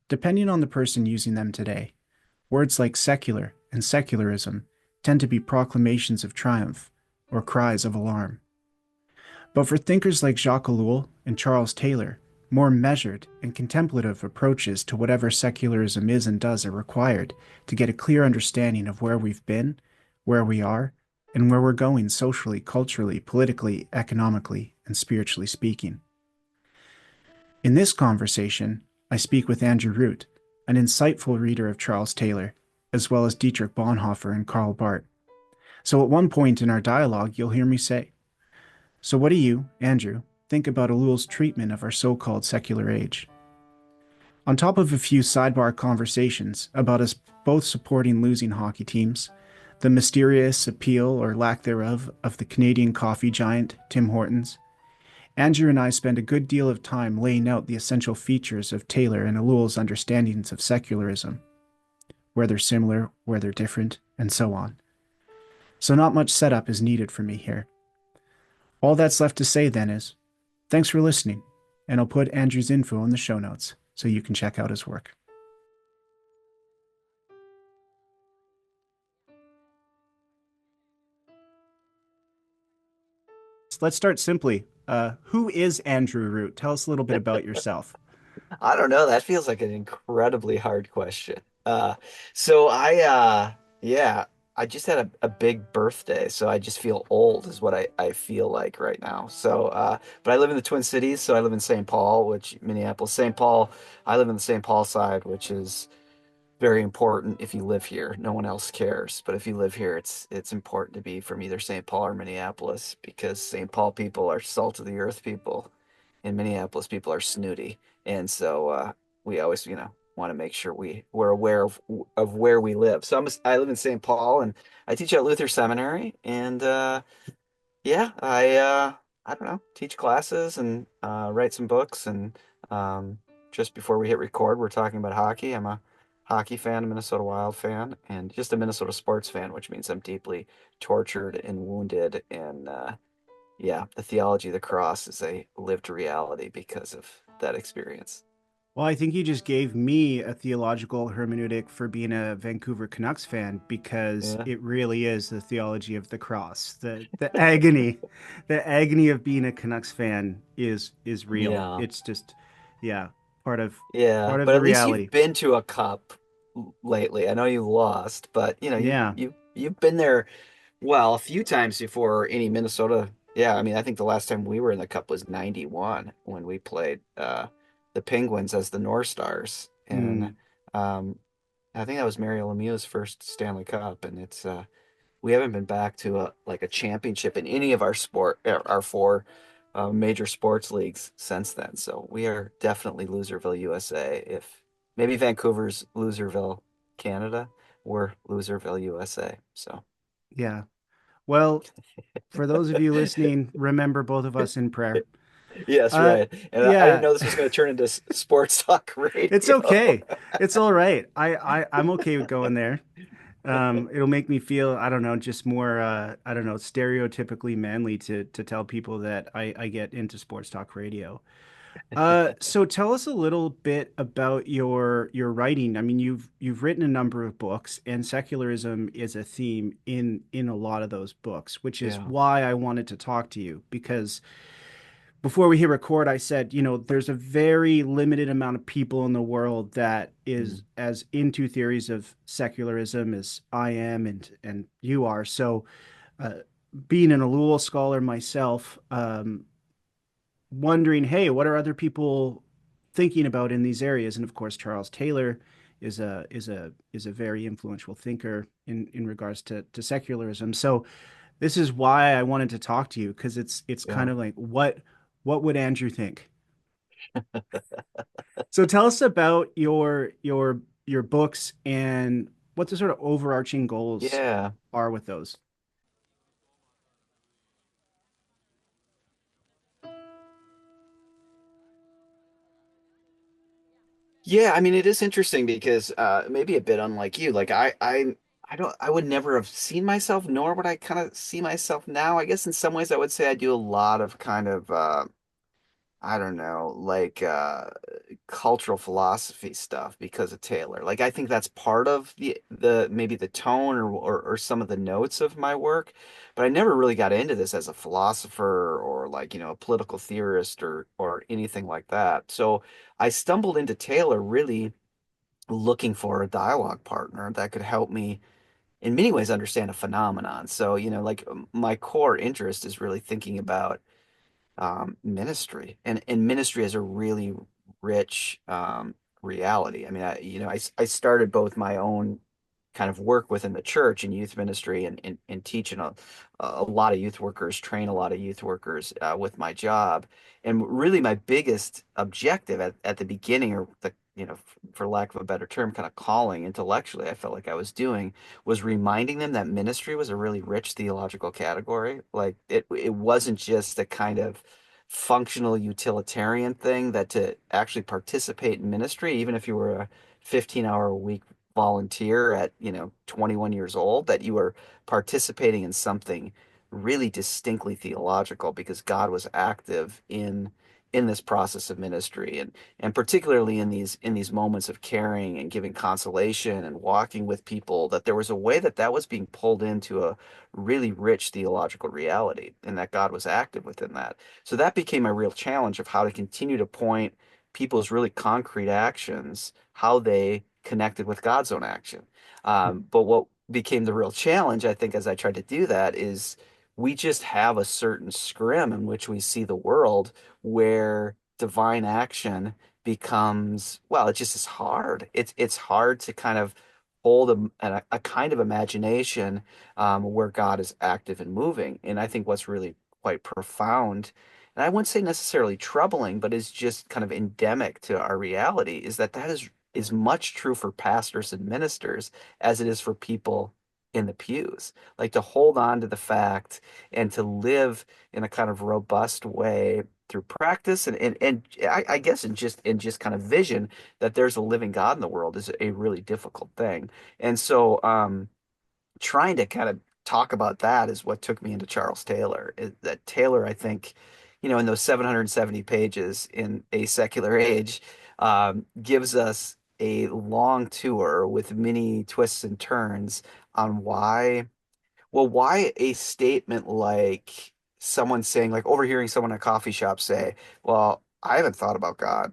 depending on the person using them today. Words like secular and secularism tend to be proclamations of triumph or cries of alarm. But for thinkers like Jacques Ellul and Charles Taylor, more measured and contemplative approaches to whatever secularism is and does are required to get a clear understanding of where we've been, where we are, and where we're going socially, culturally, politically, economically, and spiritually speaking. In this conversation, I speak with Andrew Root, an insightful reader of Charles Taylor, as well as Dietrich Bonhoeffer and Karl Barth. So at one point in our dialogue, you'll hear me say, "So what do you, Andrew, think about Ellul's treatment of our so-called secular age?" On top of a few sidebar conversations about us both supporting losing hockey teams, the mysterious appeal or lack thereof of the Canadian coffee giant Tim Hortons, Andrew and I spend a good deal of time laying out the essential features of Taylor and Ellul's understandings of secularism, where they're similar, where they're different, and so on. So not much setup is needed for me here. All that's left to say then is, thanks for listening, and I'll put Andrew's info in the show notes so you can check out his work. Let's start simply. Who is Andrew Root? Tell us a little bit about yourself. I don't know. That feels like an incredibly hard question. So yeah, I just had a big birthday, so I just feel old is what I feel like right now. But I live in the Twin Cities, so I live in St. Paul, which Minneapolis, St. Paul, I live in the St. Paul side, which is very important if you live here. No one else cares, but if you live here, it's important to be from either St. Paul or Minneapolis because St. Paul people are salt of the earth people, and Minneapolis people are snooty, and so we always want to make sure we're aware of where we live. So I live in St. Paul, and I teach at Luther Seminary, and yeah, I don't know, teach classes and write some books. And just before we hit record, we're talking about hockey. I'm a hockey fan, a Minnesota Wild fan, and just a Minnesota sports fan, which means I'm deeply tortured and wounded. And yeah, the theology of the cross is a lived reality because of that experience. Well, I think you just gave me a theological hermeneutic for being a Vancouver Canucks fan because Yeah. it really is the theology of the cross. The agony of being a Canucks fan is real. Yeah. It's just, yeah, part of Yeah, part of but the at least reality. you've been to a cup lately. I know you lost, but Yeah. you've been there well a few times before any Minnesota. Yeah, I mean, I think the last time we were in the cup was 91 when we played the Penguins as the North Stars. And Mm. um I think that was Mario Lemieux's first Stanley Cup, and it's we haven't been back to a championship in any of our four major sports leagues since then. So we are definitely Loserville, USA. If maybe Vancouver's Loserville, Canada, we're Loserville, USA. So Yeah. Well, for those of you listening, remember both of us in prayer. yes, Uh, right. And I didn't yeah. know this was going to turn into sports talk It's radio. okay. It's all right. I'm okay with going there. It'll make me feel, I don't know, just more, I don't know, stereotypically manly to tell people that I get into sports talk radio. So tell us a little bit about your writing. I mean, you've written a number of books, and secularism is a theme in a lot of those books, which is Yeah. why I wanted to talk to you because before we hit record, I said, there's a very limited amount of people in the world that is Mm. as into theories of secularism as I am and you are. So, uh, being an Ellul scholar myself, wondering, hey, what are other people thinking about in these areas? And of course, Charles Taylor is a very influential thinker in regards to secularism. So this is why I wanted to talk to you because it's kind Yeah. of like what would Andrew think? So tell us about your books and what the sort of overarching goals Yeah. are with those. Yeah, I mean it is interesting because maybe a bit unlike you, like I would never have seen myself, nor would I kind of see myself now. I guess in some ways I would say I do a lot of kind of I don't know, like cultural philosophy stuff because of Taylor. Like I think that's part of the maybe the tone or some of the notes of my work, but I never really got into this as a philosopher or like, a political theorist or anything like that. So I stumbled into Taylor really looking for a dialogue partner that could help me in many ways understand a phenomenon. So, like my core interest is really thinking about ministry, and ministry is a really rich reality. I mean, I started both my own kind of work within the church and youth ministry and teaching a lot of youth workers, train a lot of youth workers with my job. And really my biggest objective at the beginning, or for lack of a better term, kind of calling intellectually, I felt like I was doing, was reminding them that ministry was a really rich theological category. Like it wasn't just a kind of functional utilitarian thing, that to actually participate in ministry, even if you were a 15-hour a week volunteer at, 21 years old, that you were participating in something really distinctly theological because God was active in this process of ministry, and particularly in these moments of caring and giving consolation and walking with people, that there was a way that that was being pulled into a really rich theological reality, and that God was active within that. So that became a real challenge of how to continue to point people's really concrete actions, how they connected with God's own action. But what became the real challenge, I think, as I tried to do that, is we just have a certain scrim in which we see the world, where divine action becomes, well, it just is hard. It's hard to kind of hold a kind of imagination where God is active and moving. And I think what's really quite profound, and I wouldn't say necessarily troubling, but is just kind of endemic to our reality, is that is much true for pastors and ministers as it is for people in the pews. Like to hold on to the fact and to live in a kind of robust way through practice and I guess in just kind of vision that there's a living God in the world is a really difficult thing. And so trying to kind of talk about that is what took me into Charles Taylor. That Taylor, I think, in those 770 pages in A Secular Age, gives us a long tour with many twists and turns on why a statement like someone saying, like overhearing someone in a coffee shop say, well, I haven't thought about God,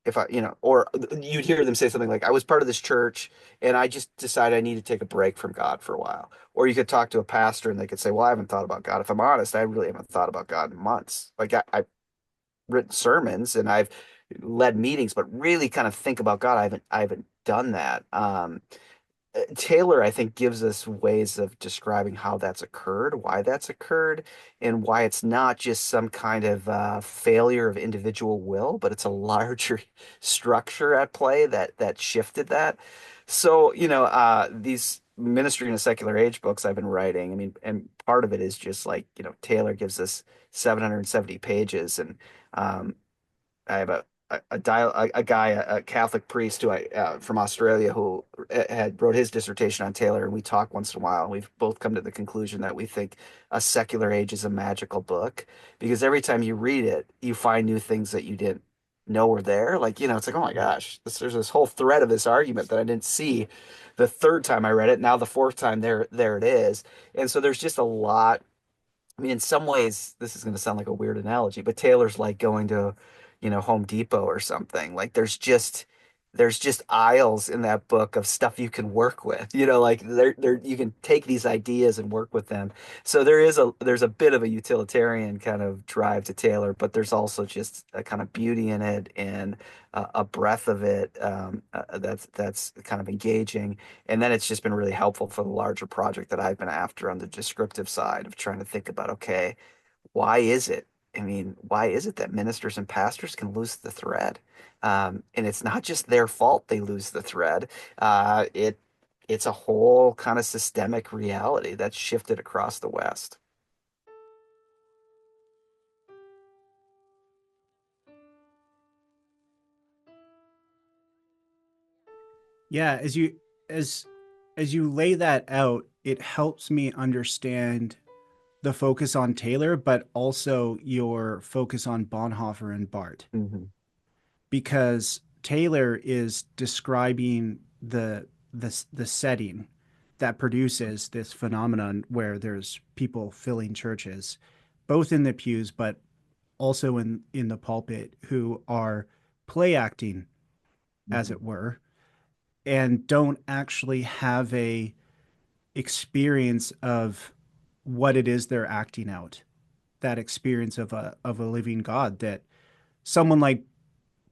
if I, or you'd hear them say something like, I was part of this church and I just decided I need to take a break from God for a while. Or you could talk to a pastor and they could say, well, I haven't thought about God. If I'm honest, I really haven't thought about God in months. Like I've written sermons and I've led meetings, but really kind of think about God, I haven't done that. Taylor, I think, gives us ways of describing how that's occurred, why that's occurred, and why it's not just some kind of failure of individual will, but it's a larger structure at play that shifted that. So, these Ministry in a Secular Age books I've been writing, I mean, and part of it is just like, Taylor gives us 770 pages, and I have a guy, a Catholic priest who I from Australia, who had wrote his dissertation on Taylor, and we talk once in a while. And we've both come to the conclusion that we think A Secular Age is a magical book because every time you read it, you find new things that you didn't know were there. Like, it's like, oh my gosh, there's this whole thread of this argument that I didn't see the third time I read it. Now the fourth time, there it is. And so there's just a lot. I mean, in some ways, this is going to sound like a weird analogy, but Taylor's like going to, Home Depot or something. Like there's just aisles in that book of stuff you can work with. Like there you can take these ideas and work with them. So there's a bit of a utilitarian kind of drive to Taylor, but there's also just a kind of beauty in it and a breadth of it that's kind of engaging. And then it's just been really helpful for the larger project that I've been after on the descriptive side of trying to think about, okay, why is it? I mean, why is it that ministers and pastors can lose the thread? And it's not just their fault they lose the thread. It's a whole kind of systemic reality that's shifted across the West. Yeah, as as you lay that out, it helps me understand the focus on Taylor, but also your focus on Bonhoeffer and Barth, Hmm. because Taylor is describing the setting that produces this phenomenon where there's people filling churches, both in the pews but also in the pulpit, who are play acting, as Hmm. it were, and don't actually have a experience of what it is they're acting out. That experience of a living God that someone like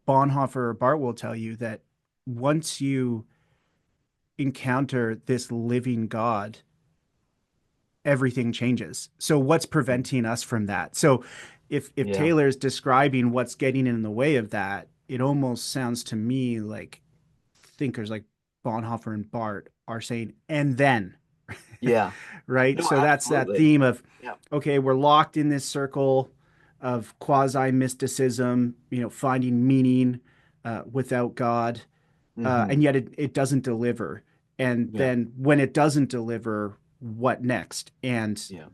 Bonhoeffer or Bart will tell you that once you encounter this living God, everything changes. So what's preventing us from that? So if Yeah. Taylor's describing what's getting in the way of that, it almost sounds to me like thinkers like Bonhoeffer and Bart are saying, and then, Yeah. right? No, So that's that absolutely. theme of, Yeah. okay, we're locked in this circle of quasi mysticism, finding meaning without God, Hmm. and yet it doesn't deliver. And Yeah. then when it doesn't deliver, what next? And Yeah.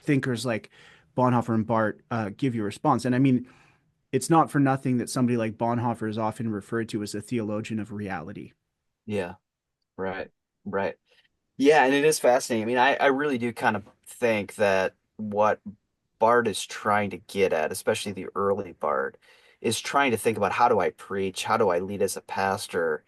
thinkers like Bonhoeffer and Bart give you a response. And I mean, it's not for nothing that somebody like Bonhoeffer is often referred to as a theologian of reality. Yeah. Right. Right. Yeah, and it is fascinating. I mean, I really do kind of think that what Bart is trying to get at, especially the early Bart, is trying to think about how do I preach? How do I lead as a pastor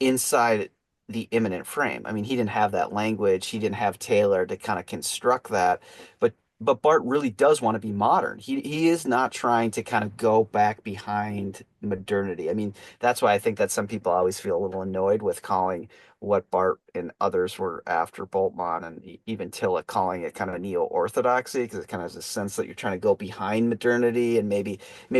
inside the immanent frame? I mean, he didn't have that language. He didn't have Taylor to kind of construct that. But but Bart really does want to be modern. He is not trying to kind of go back behind modernity. I mean, that's why I think that some people always feel a little annoyed with calling what Bart and others were after Boltzmann and even Tillich calling it kind of neo-orthodoxy because it kind of has a sense that you're trying to go behind modernity and maybe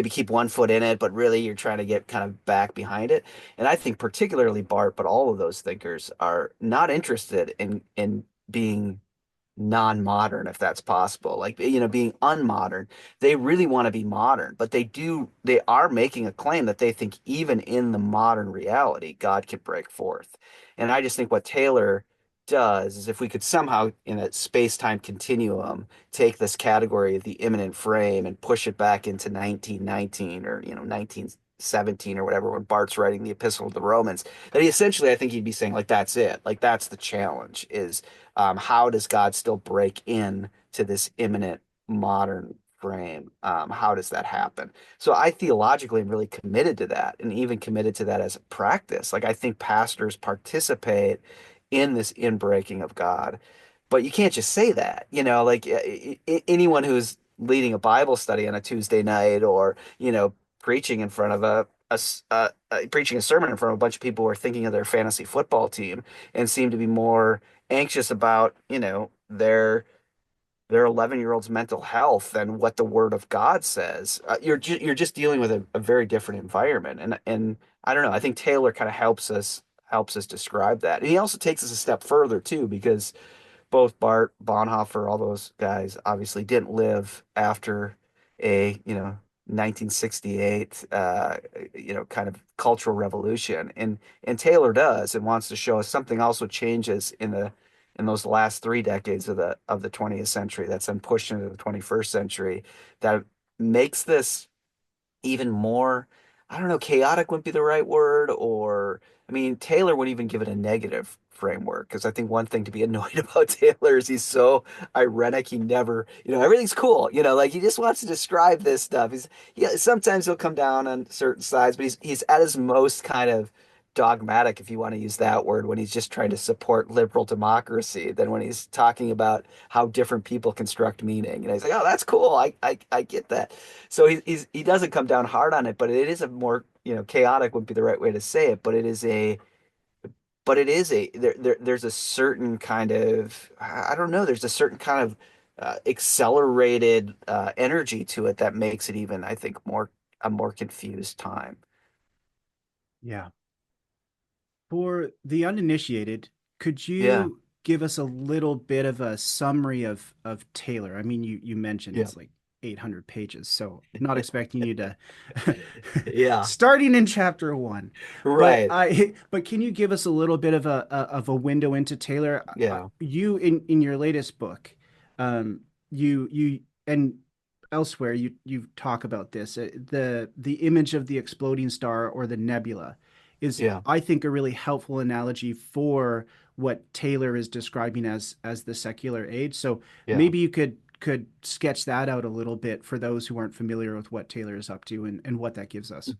keep one foot in it, but really you're trying to get kind of back behind it. And I think particularly Barth, but all of those thinkers are not interested in being non-modern if that's possible. Like, being unmodern. They really want to be modern, but they are making a claim that they think even in the modern reality, God can break forth. And I just think what Taylor does is if we could somehow in a space-time continuum take this category of the immanent frame and push it back into 1919 or 1917 or whatever when Bart's writing the Epistle to the Romans, that he essentially I think he'd be saying like that's it. Like that's the challenge is how does God still break in to this imminent modern frame? How does that happen? So I theologically am really committed to that and even committed to that as a practice. Like I think pastors participate in this inbreaking of God, but you can't just say that, like anyone who's leading a Bible study on a Tuesday night or, preaching in front of preaching a sermon in front of a bunch of people who are thinking of their fantasy football team and seem to be more anxious about, their 11-year-old's mental health and what the Word of God says. You're just dealing with a very different environment, and I don't know. I think Taylor kind of helps us describe that, and he also takes us a step further too, because both Bart, Bonhoeffer, all those guys obviously didn't live after a, 1968, kind of cultural revolution. And Taylor does and wants to show us something also changes in those last 3 decades of the 20th century that's then pushed into the 21st century that makes this even more, I don't know, chaotic wouldn't be the right word, or I mean, Taylor would even give it a negative framework because I think one thing to be annoyed about Taylor is he's so ironic. He never, everything's cool, like he just wants to describe this stuff. Yeah, sometimes he'll come down on certain sides, but he's at his most kind of dogmatic, if you want to use that word, when he's just trying to support liberal democracy than when he's talking about how different people construct meaning. He's like, oh, that's cool. I get that. So he doesn't come down hard on it, but it is a more, chaotic would be the right way to say it, but it is a there's a certain kind of, I don't know, there's a certain kind of accelerated energy to it that makes it even, I think, a more confused time. Yeah. For the uninitiated, could Yeah. you give us a little bit of a summary of Taylor? I mean, you mentioned Yeah. it's like 800 pages, so not expecting you to Yeah. starting in chapter one, but Right. but can you give us a little bit of a window into Taylor? Yeah. You in your latest book, You and elsewhere you talk about this. The image of the exploding star or the nebula is, Yeah. I think, a really helpful analogy for what Taylor is describing as the secular age. So Yeah. maybe you could sketch that out a little bit for those who aren't familiar with what Taylor is up to and what that gives us.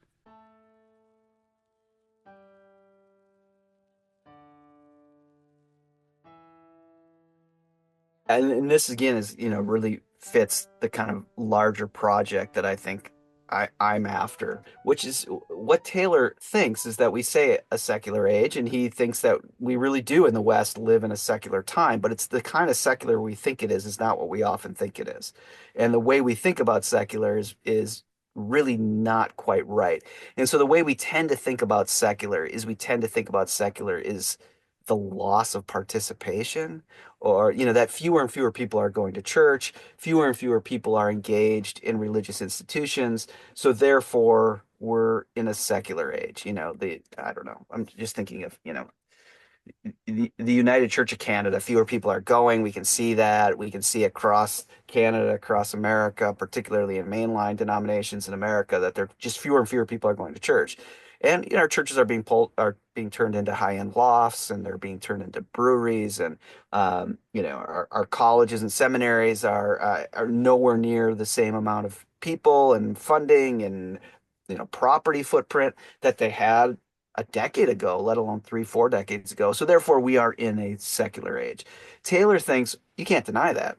And this again is, really fits the kind of larger project that I think I'm after, which is what Taylor thinks is that we say a secular age, and he thinks that we really do in the West live in a secular time, but it's the kind of secular we think it is not what we often think it is. And the way we think about secular is really not quite right. And so the way we tend to think about secular is we tend to think about secular is the loss of participation, or that fewer and fewer people are going to church, fewer and fewer people are engaged in religious institutions, so therefore we're in a secular age. The I don't know, I'm just thinking of the United Church of Canada. Fewer people are going. We can see that. We can see across Canada, across America, particularly in mainline denominations in America, that there just fewer and fewer people are going to church. And our churches are being turned into high-end lofts, and they're being turned into breweries, and our colleges and seminaries are nowhere near the same amount of people and funding and property footprint that they had a decade ago, let alone 3, 4 decades ago. So therefore, we are in a secular age. Taylor thinks you can't deny that.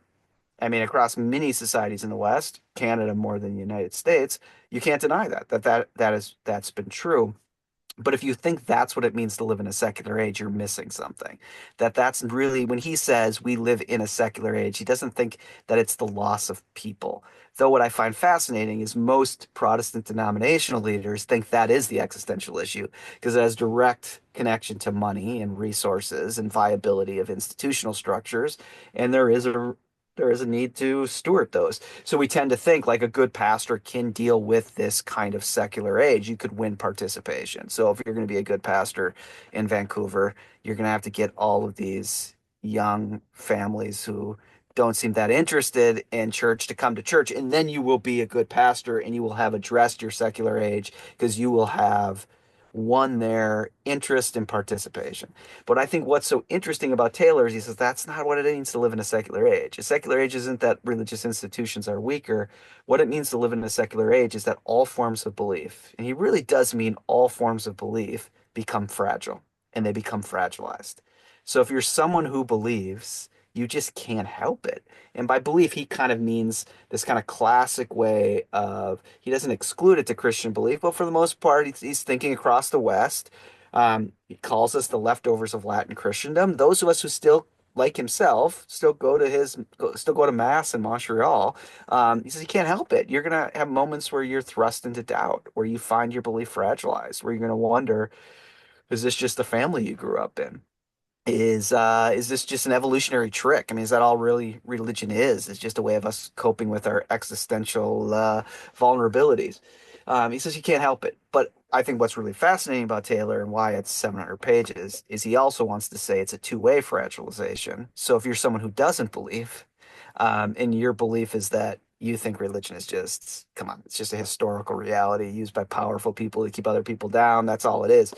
I mean, across many societies in the West, Canada more than the United States, you can't deny that's been true. But if you think that's what it means to live in a secular age, you're missing something. That's really, when he says we live in a secular age, he doesn't think that it's the loss of people. Though what I find fascinating is most Protestant denominational leaders think that is the existential issue because it has direct connection to money and resources and viability of institutional structures, and there is a need to steward those. So we tend to think like a good pastor can deal with this kind of secular age. You could win participation. So if you're going to be a good pastor in Vancouver, you're going to have to get all of these young families who don't seem that interested in church to come to church. And then you will be a good pastor and you will have addressed your secular age because you will have won their interest and participation. But I think what's so interesting about Taylor is he says that's not what it means to live in a secular age. A secular age isn't that religious institutions are weaker. What it means to live in a secular age is that all forms of belief, and he really does mean all forms of belief, become fragile and they become fragilized. So if you're someone who believes, you just can't help it. And by belief, he kind of means this kind of classic way of, he doesn't exclude it to Christian belief, but for the most part, he's thinking across the West. He calls us the leftovers of Latin Christendom. Those of us who still, like himself, still go to mass in Montreal. He says you can't help it. You're gonna have moments where you're thrust into doubt, where you find your belief fragilized, where you're gonna wonder, is this just the family you grew up in? Is this just an evolutionary trick? I mean, is that all really religion is? It's just a way of us coping with our existential vulnerabilities. He says you can't help it. But I think what's really fascinating about Taylor and why it's 700 pages is he also wants to say it's a two-way fragilization. So if you're someone who doesn't believe, and your belief is that you think religion is just, come on, it's just a historical reality used by powerful people to keep other people down. That's all it is.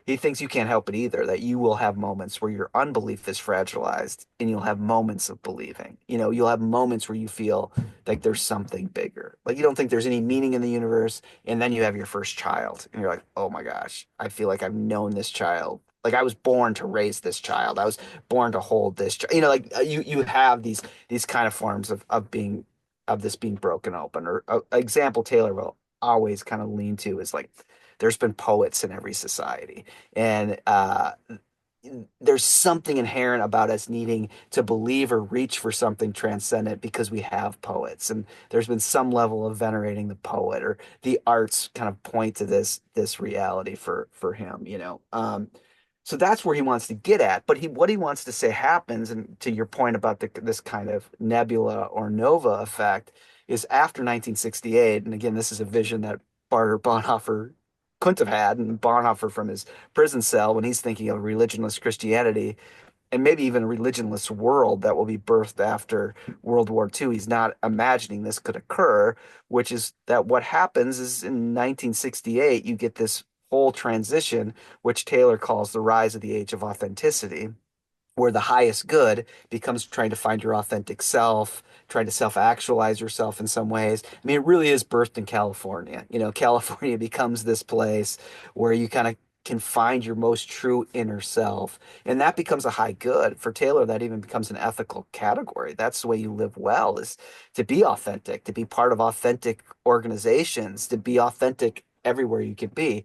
He thinks you can't help it either, that you will have moments where your unbelief is fragilized and you'll have moments of believing. You'll have moments where you feel like there's something bigger. Like you don't think there's any meaning in the universe. And then you have your first child and you're like, oh my gosh, I feel like I've known this child. Like I was born to raise this child. I was born to hold this child. Like you have these kind of forms of this being broken open. Or example Taylor will always kind of lean to is like there's been poets in every society, and there's something inherent about us needing to believe or reach for something transcendent because we have poets, and there's been some level of venerating the poet, or the arts kind of point to this reality for him. So that's where he wants to get at. But what he wants to say happens, and to your point about this kind of nebula or nova effect, is after 1968. And again, this is a vision that Bonhoeffer couldn't have had, and Bonhoeffer from his prison cell when he's thinking of religionless Christianity and maybe even a religionless world that will be birthed after World War II. He's not imagining this could occur, which is that what happens is in 1968, you get this whole transition, which Taylor calls the rise of the age of authenticity, where the highest good becomes trying to find your authentic self, trying to self-actualize yourself in some ways. I mean, it really is birthed in California. California becomes this place where you kind of can find your most true inner self. And that becomes a high good. For Taylor, that even becomes an ethical category. That's the way you live well, is to be authentic, to be part of authentic organizations, to be authentic everywhere you can be.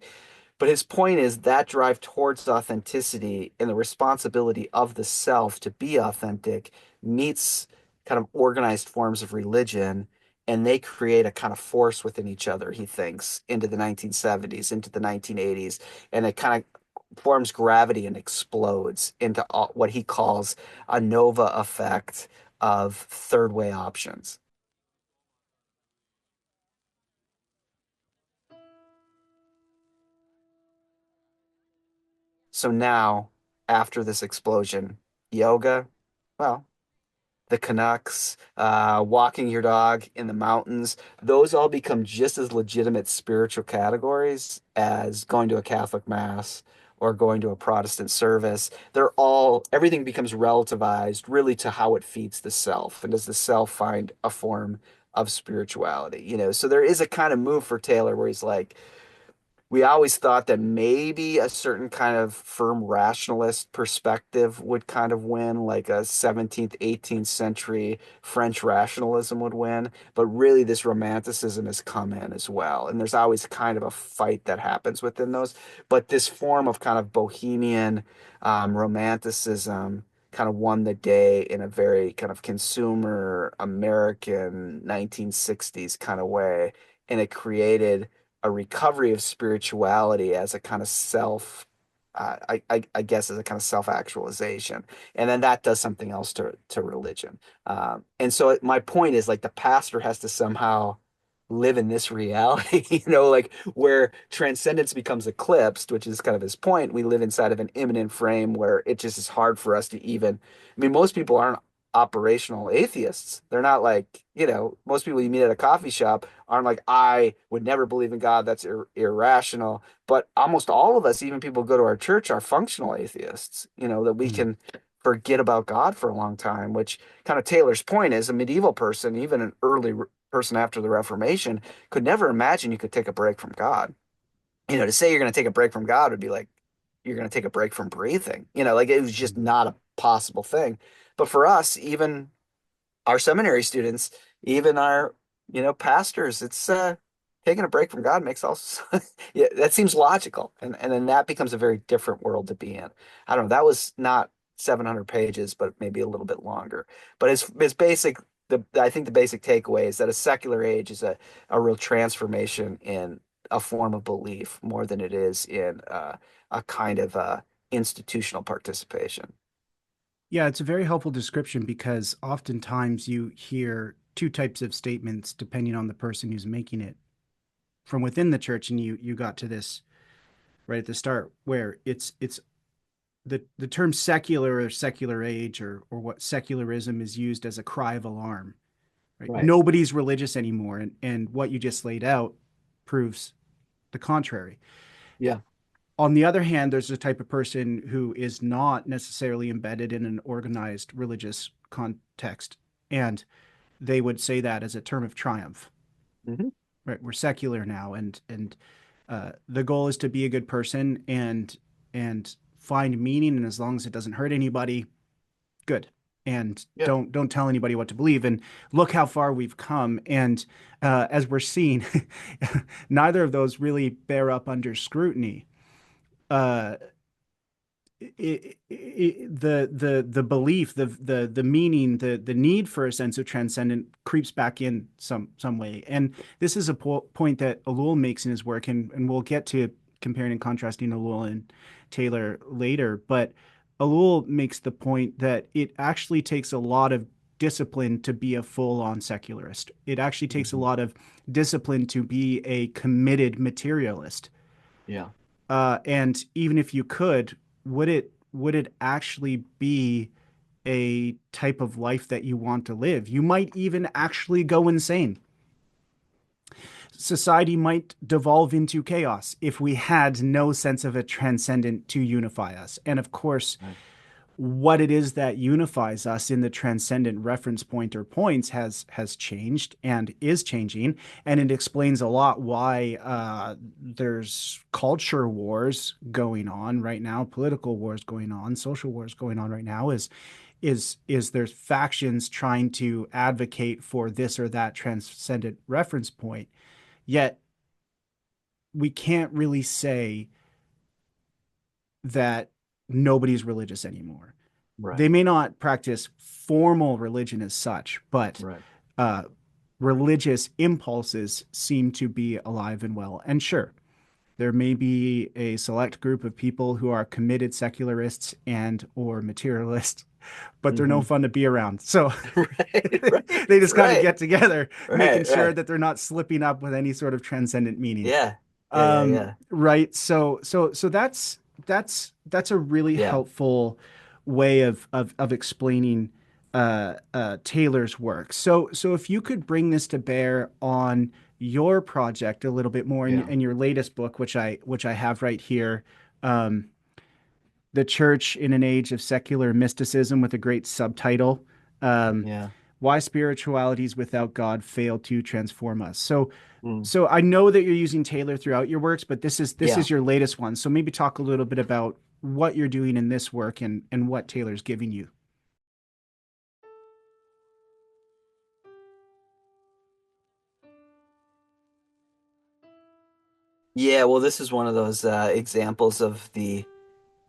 But his point is that drive towards authenticity and the responsibility of the self to be authentic meets kind of organized forms of religion, and they create a kind of force within each other, he thinks, into the 1970s, into the 1980s, and it kind of forms gravity and explodes into what he calls a nova effect of third way options. So now, after this explosion, yoga, well, the Canucks, walking your dog in the mountains, those all become just as legitimate spiritual categories as going to a Catholic mass or going to a Protestant service. Everything becomes relativized really to how it feeds the self. And does the self find a form of spirituality? So there is a kind of move for Taylor where he's like, we always thought that maybe a certain kind of firm rationalist perspective would kind of win, like a 17th, 18th century French rationalism would win. But really, this romanticism has come in as well. And there's always kind of a fight that happens within those. But this form of kind of bohemian romanticism kind of won the day in a very kind of consumer American 1960s kind of way. And it created a recovery of spirituality as a kind of I guess as a kind of self-actualization, and then that does something else to religion. And so my point is, like, the pastor has to somehow live in this reality, like where transcendence becomes eclipsed, which is kind of his point. We live inside of an immanent frame where it just is hard for us to even. I mean, most people aren't operational atheists. They're not like, most people you meet at a coffee shop aren't like, I would never believe in God. That's irrational. But almost all of us, even people who go to our church, are functional atheists, that we Hmm. can forget about God for a long time, which kind of Taylor's point is a medieval person, even an early person after the Reformation, could never imagine you could take a break from God. To say you're going to take a break from God would be like you're going to take a break from breathing. Like it was just not a possible thing. But for us, even our seminary students, even our, pastors, it's taking a break from God makes all yeah, that seems logical. And then that becomes a very different world to be in. I don't know, that was not 700 pages, but maybe a little bit longer. But it's basic. I think the basic takeaway is that a secular age is a real transformation in a form of belief more than it is in a kind of institutional participation. Yeah, it's a very helpful description because oftentimes you hear two types of statements depending on the person who's making it from within the church, and you got to this right at the start where it's the term secular or secular age or what secularism is used as a cry of alarm, right? Right. Nobody's religious anymore, and what you just laid out proves the contrary. Yeah. On the other hand, there's a type of person who is not necessarily embedded in an organized religious context, and they would say that as a term of triumph. Hmm. Right, we're secular now, and the goal is to be a good person and find meaning, and as long as it doesn't hurt anybody, good. And Yeah. don't tell anybody what to believe. And look how far we've come. And as we're seeing, neither of those really bear up under scrutiny. Uh, the belief, the meaning, the need for a sense of transcendent creeps back in some way. And this is a point that Ellul makes in his work, and we'll get to comparing and contrasting Ellul and Taylor later. But Ellul makes the point that it actually takes a lot of discipline to be a full-on secularist. It actually takes a Hmm. lot of discipline to be a committed materialist. Yeah. And even if you could, would it would it actually be a type of life that you want to live? You might even actually go insane. Society might devolve into chaos if we had no sense of a transcendent to unify us. And of course, Right. what it is that unifies us in the transcendent reference point or points has changed and is changing, and it explains a lot why there's culture wars going on right now, political wars going on, social wars going on right now. Is there's factions trying to advocate for this or that transcendent reference point, yet we can't really say that nobody's religious anymore. They Right. may not practice formal religion as such, but Right. uh, religious impulses seem to be alive and well. And sure, there may be a select group of people who are committed secularists and or materialists, but they're no Hmm. fun to be around. So Right. Right. they just got to Right. get together, making Right. sure Right. that they're not slipping up with any sort of transcendent meaning. Yeah. Yeah. Yeah. Yeah. Right. So that's a really Yeah. helpful way of explaining Taylor's work. So if you could bring this to bear on your project a little bit more Yeah. in your latest book, which I have right here, um, "The Church in an Age of Secular Mysticism," with a great subtitle. Um, Yeah. why spiritualities without God fail to transform us. So, Mm. so I know that you're using Taylor throughout your works, but this is Yeah. your latest one. So maybe talk a little bit about what you're doing in this work and what Taylor's giving you. Yeah. Well, this is one of those examples of the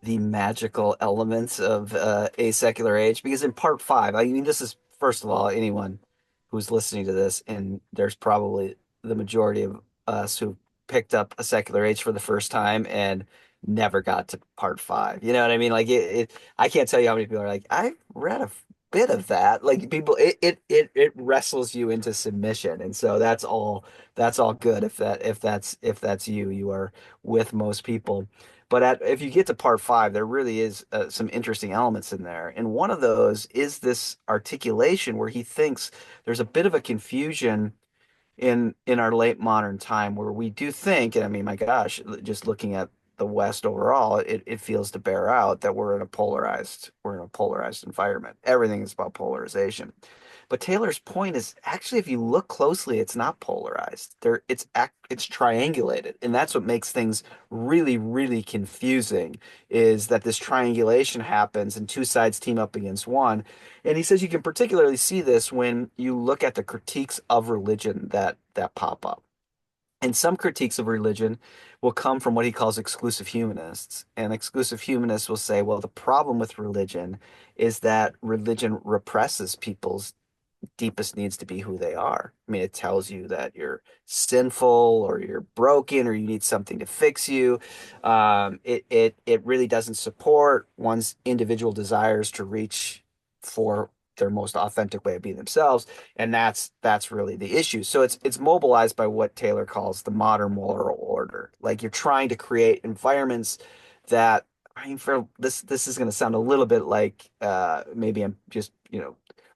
magical elements of a secular age, because in part five, I mean, this is first of all, anyone who's listening to this, and there's probably the majority of us who picked up a secular age for the first time and never got to part five. You know what I mean? Like I can't tell you how many people are like, I read a bit of that. Like people, it wrestles you into submission, and so that's all good. If that's you, you are with most people. But if you get to part five, there really is some interesting elements in there. And one of those is this articulation where he thinks there's a bit of a confusion in our late modern time where we do think, and I mean, my gosh, just looking at the West overall, it feels to bear out that we're in a polarized environment. Everything is about polarization. But Taylor's point is actually, if you look closely, it's not polarized. It's triangulated, and that's what makes things really, really confusing. Is that this triangulation happens, and two sides team up against one. And he says you can particularly see this when you look at the critiques of religion that pop up. And some critiques of religion will come from what he calls exclusive humanists. And exclusive humanists will say, well, the problem with religion is that religion represses people's deepest needs to be who they are. I mean, it tells you that you're sinful or you're broken or you need something to fix you. It really doesn't support one's individual desires to reach for their most authentic way of being themselves, and that's really the issue. So it's mobilized by what Taylor calls the modern moral order. Like you're trying to create environments that, I mean, for this is going to sound a little bit like maybe I'm just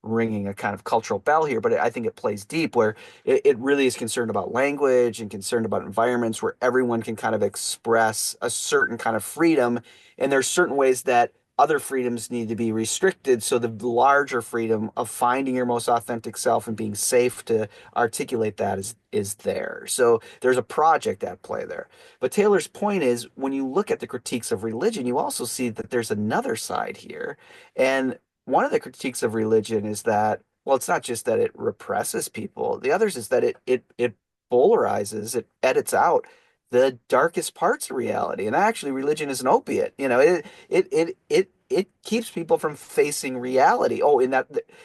ringing a kind of cultural bell here, but I think it plays deep where it really is concerned about language and concerned about environments where everyone can kind of express a certain kind of freedom. And there's certain ways that other freedoms need to be restricted. So the larger freedom of finding your most authentic self and being safe to articulate that is there. So there's a project at play there. But Taylor's point is when you look at the critiques of religion, you also see that there's another side here. And one of the critiques of religion is that, well, it's not just that it represses people. The others is that it polarizes, it edits out the darkest parts of reality. And actually, religion is an opiate. It keeps people from facing reality. Oh, I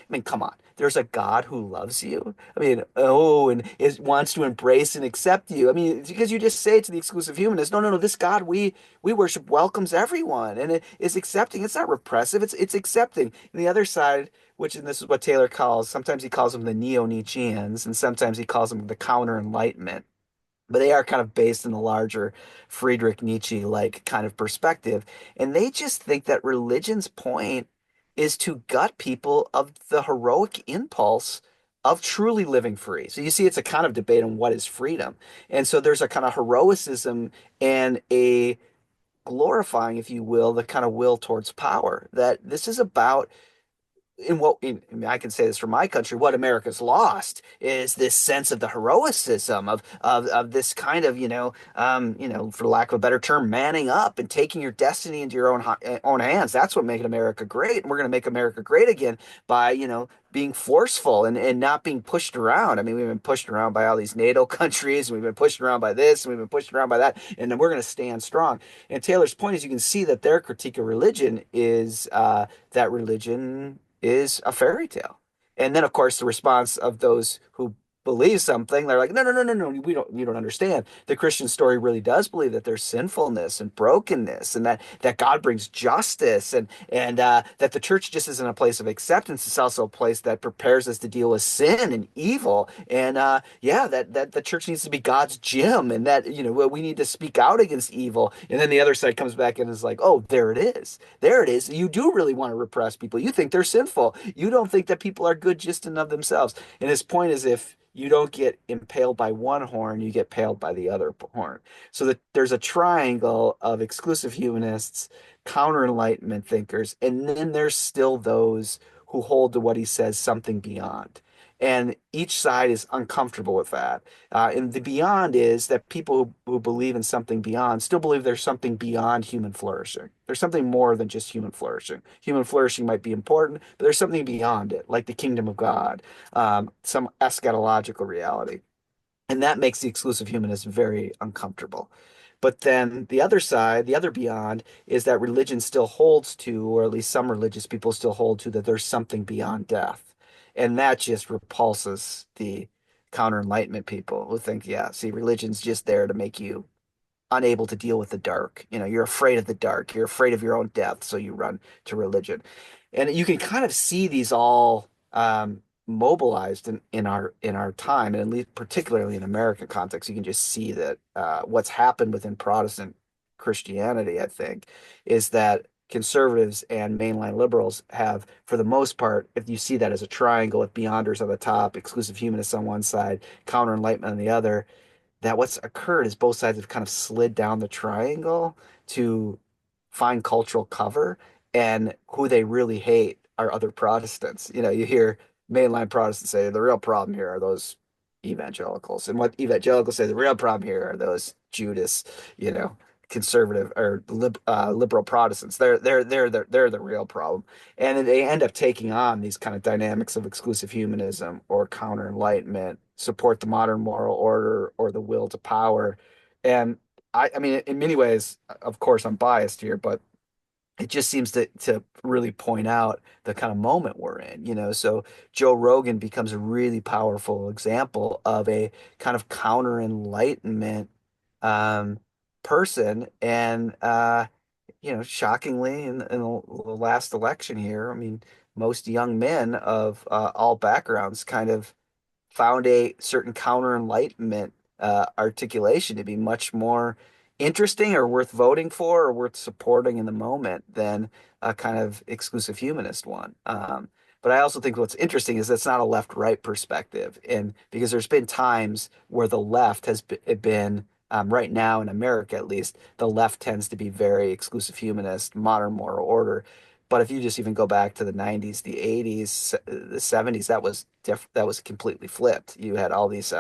mean, come on. There's a God who loves you. I mean, oh, and wants to embrace and accept you. I mean, because you just say to the exclusive humanist, no, no, no, this God we worship welcomes everyone and it is accepting. It's not repressive. It's accepting. And the other side, and this is what Taylor calls, sometimes he calls them the neo-Nietzscheans, and sometimes he calls them the counter-enlightenment. but they are kind of based in the larger Friedrich Nietzsche like kind of perspective. And they just think that religion's point is to gut people of the heroic impulse of truly living free. So you see, it's a kind of debate on what is freedom. And so there's a kind of heroicism and a glorifying, if you will, the kind of will towards power, that this is about I mean, I can say this for my country, what America's lost is this sense of the heroicism of this kind of, for lack of a better term, manning up and taking your destiny into your own hands. That's what making America great. And we're going to make America great again by, being forceful and not being pushed around. I mean, we've been pushed around by all these NATO countries, and we've been pushed around by this, and we've been pushed around by that, and then we're going to stand strong. And Taylor's point is, you can see that their critique of religion is that religion is a fairy tale. And then, of course, the response of those who believe something, they're like, no, no, no, no, no, you don't understand. The Christian story really does believe that there's sinfulness and brokenness, and that God brings justice, and that the church just isn't a place of acceptance. It's also a place that prepares us to deal with sin and evil. And yeah, that the church needs to be God's gym, and that we need to speak out against evil. And then the other side comes back and is like, oh, there it is. There it is. You do really want to repress people. You think they're sinful. You don't think that people are good just in of themselves. And his point is, if you don't get impaled by one horn, you get impaled by the other horn. So that there's a triangle of exclusive humanists, counter Enlightenment thinkers, and then there's still those who hold to what he says something beyond. And each side is uncomfortable with that. And the beyond is that people who believe in something beyond still believe there's something beyond human flourishing. There's something more than just human flourishing. Human flourishing might be important, but there's something beyond it, like the kingdom of God, some eschatological reality. And that makes the exclusive humanist very uncomfortable. But then the other side, the other beyond, is that religion still holds to, or at least some religious people still hold to, that there's something beyond death. And that just repulses the counter Enlightenment people who think, yeah, see, religion's just there to make you unable to deal with the dark. You're afraid of the dark. You're afraid of your own death, so you run to religion. And you can kind of see these all mobilized in our time, and at least particularly in American context, you can just see that what's happened within Protestant Christianity, I think, is that conservatives and mainline liberals have, for the most part, if you see that as a triangle with beyonders on the top, exclusive humanists on one side, counter enlightenment on the other, that what's occurred is both sides have kind of slid down the triangle to find cultural cover, and who they really hate are other Protestants. You hear mainline Protestants say the real problem here are those evangelicals, and what evangelicals say the real problem here are those Judas, you know, conservative or liberal Protestants. They're the real problem, and they end up taking on these kind of dynamics of exclusive humanism or counter enlightenment, support the modern moral order or the will to power. And I mean, in many ways, of course, I'm biased here, but it just seems to really point out the kind of moment we're in, So Joe Rogan becomes a really powerful example of a kind of counter enlightenment um, person, and shockingly, in the last election here, I mean, most young men of all backgrounds kind of found a certain counter enlightenment articulation to be much more interesting or worth voting for or worth supporting in the moment than a kind of exclusive humanist one. But I also think what's interesting is that's not a left-right perspective, and because there's been times where the left has been right now in America, at least, the left tends to be very exclusive humanist, modern moral order. But if you just even go back to the 90s, the 80s, the 70s, that was completely flipped. You had all these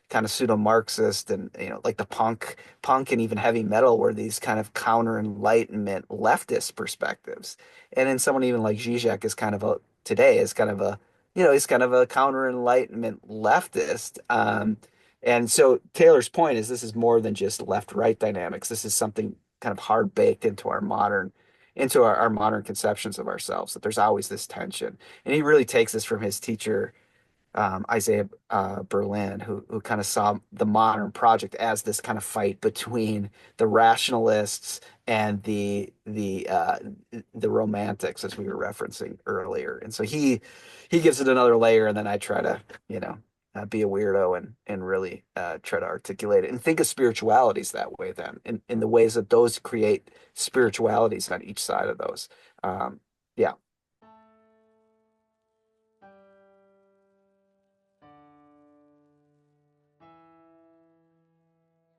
kind of pseudo-Marxist and like the punk and even heavy metal were these kind of counter-enlightenment leftist perspectives. And then someone even like Zizek is kind of a today is kind of a he's kind of a counter-enlightenment leftist. And so Taylor's point is this is more than just left-right dynamics. This is something kind of hard baked into our modern conceptions of ourselves, that there's always this tension. And he really takes this from his teacher, Isaiah Berlin, who kind of saw the modern project as this kind of fight between the rationalists and the romantics, as we were referencing earlier. And so he gives it another layer, and then I try to, be a weirdo and really try to articulate it and think of spiritualities that way then in the ways that those create spiritualities on each side of those. Um, yeah,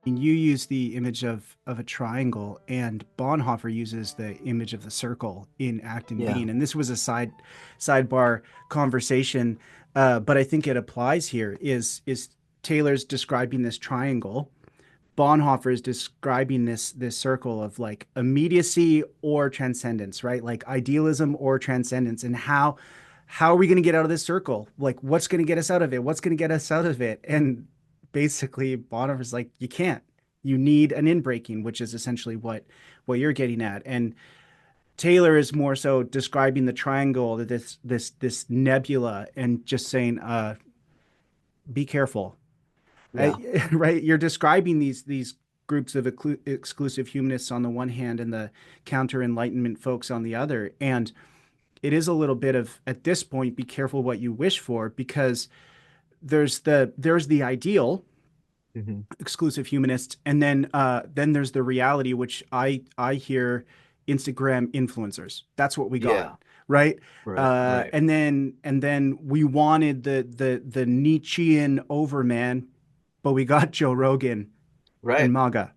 And you use the image of a triangle, and Bonhoeffer uses the image of the circle in Act and yeah, Being. And this was a sidebar conversation, but I think it applies here. Is Taylor's describing this triangle? Bonhoeffer is describing this circle of like immediacy or transcendence, right? Like idealism or transcendence, and how are we going to get out of this circle? Like, what's going to get us out of it? What's going to get us out of it? And basically, Bonhoeffer's like, you can't. You need an inbreaking, which is essentially what you're getting at. And Taylor is more so describing the triangle, this nebula, and just saying, be careful. yeah, Right? You're describing these groups of exclusive humanists on the one hand and the counter Enlightenment folks on the other, and it is a little bit of, at this point, be careful what you wish for, because there's the ideal hmm exclusive humanist, and then there's the reality, which I hear Instagram influencers. That's what we got, yeah, right? right, right, And then we wanted the Nietzschean overman, but we got Joe Rogan and right, MAGA.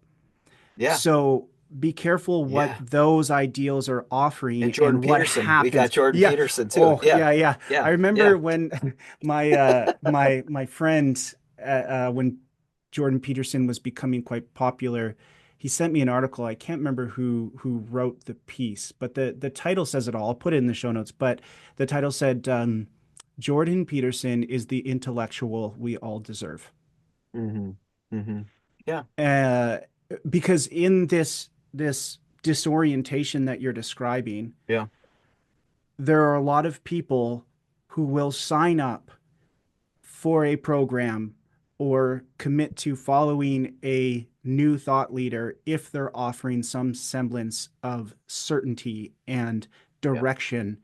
yeah, So be careful what yeah. those ideals are And offering Jordan and what Peterson, we got happens. Jordan Yeah. Peterson too. Oh, Yeah, yeah, yeah. I yeah, remember yeah. when my friend when Jordan Peterson was becoming quite popular, he sent me an article. I can't remember who wrote the piece, but the title says it all. I'll put it in the show notes, but the title said Jordan Peterson is the intellectual we all deserve. hmm hmm Yeah, uh, because in this disorientation that you're describing, yeah, there are a lot of people who will sign up for a program or commit to following a new thought leader if they're offering some semblance of certainty and yeah, direction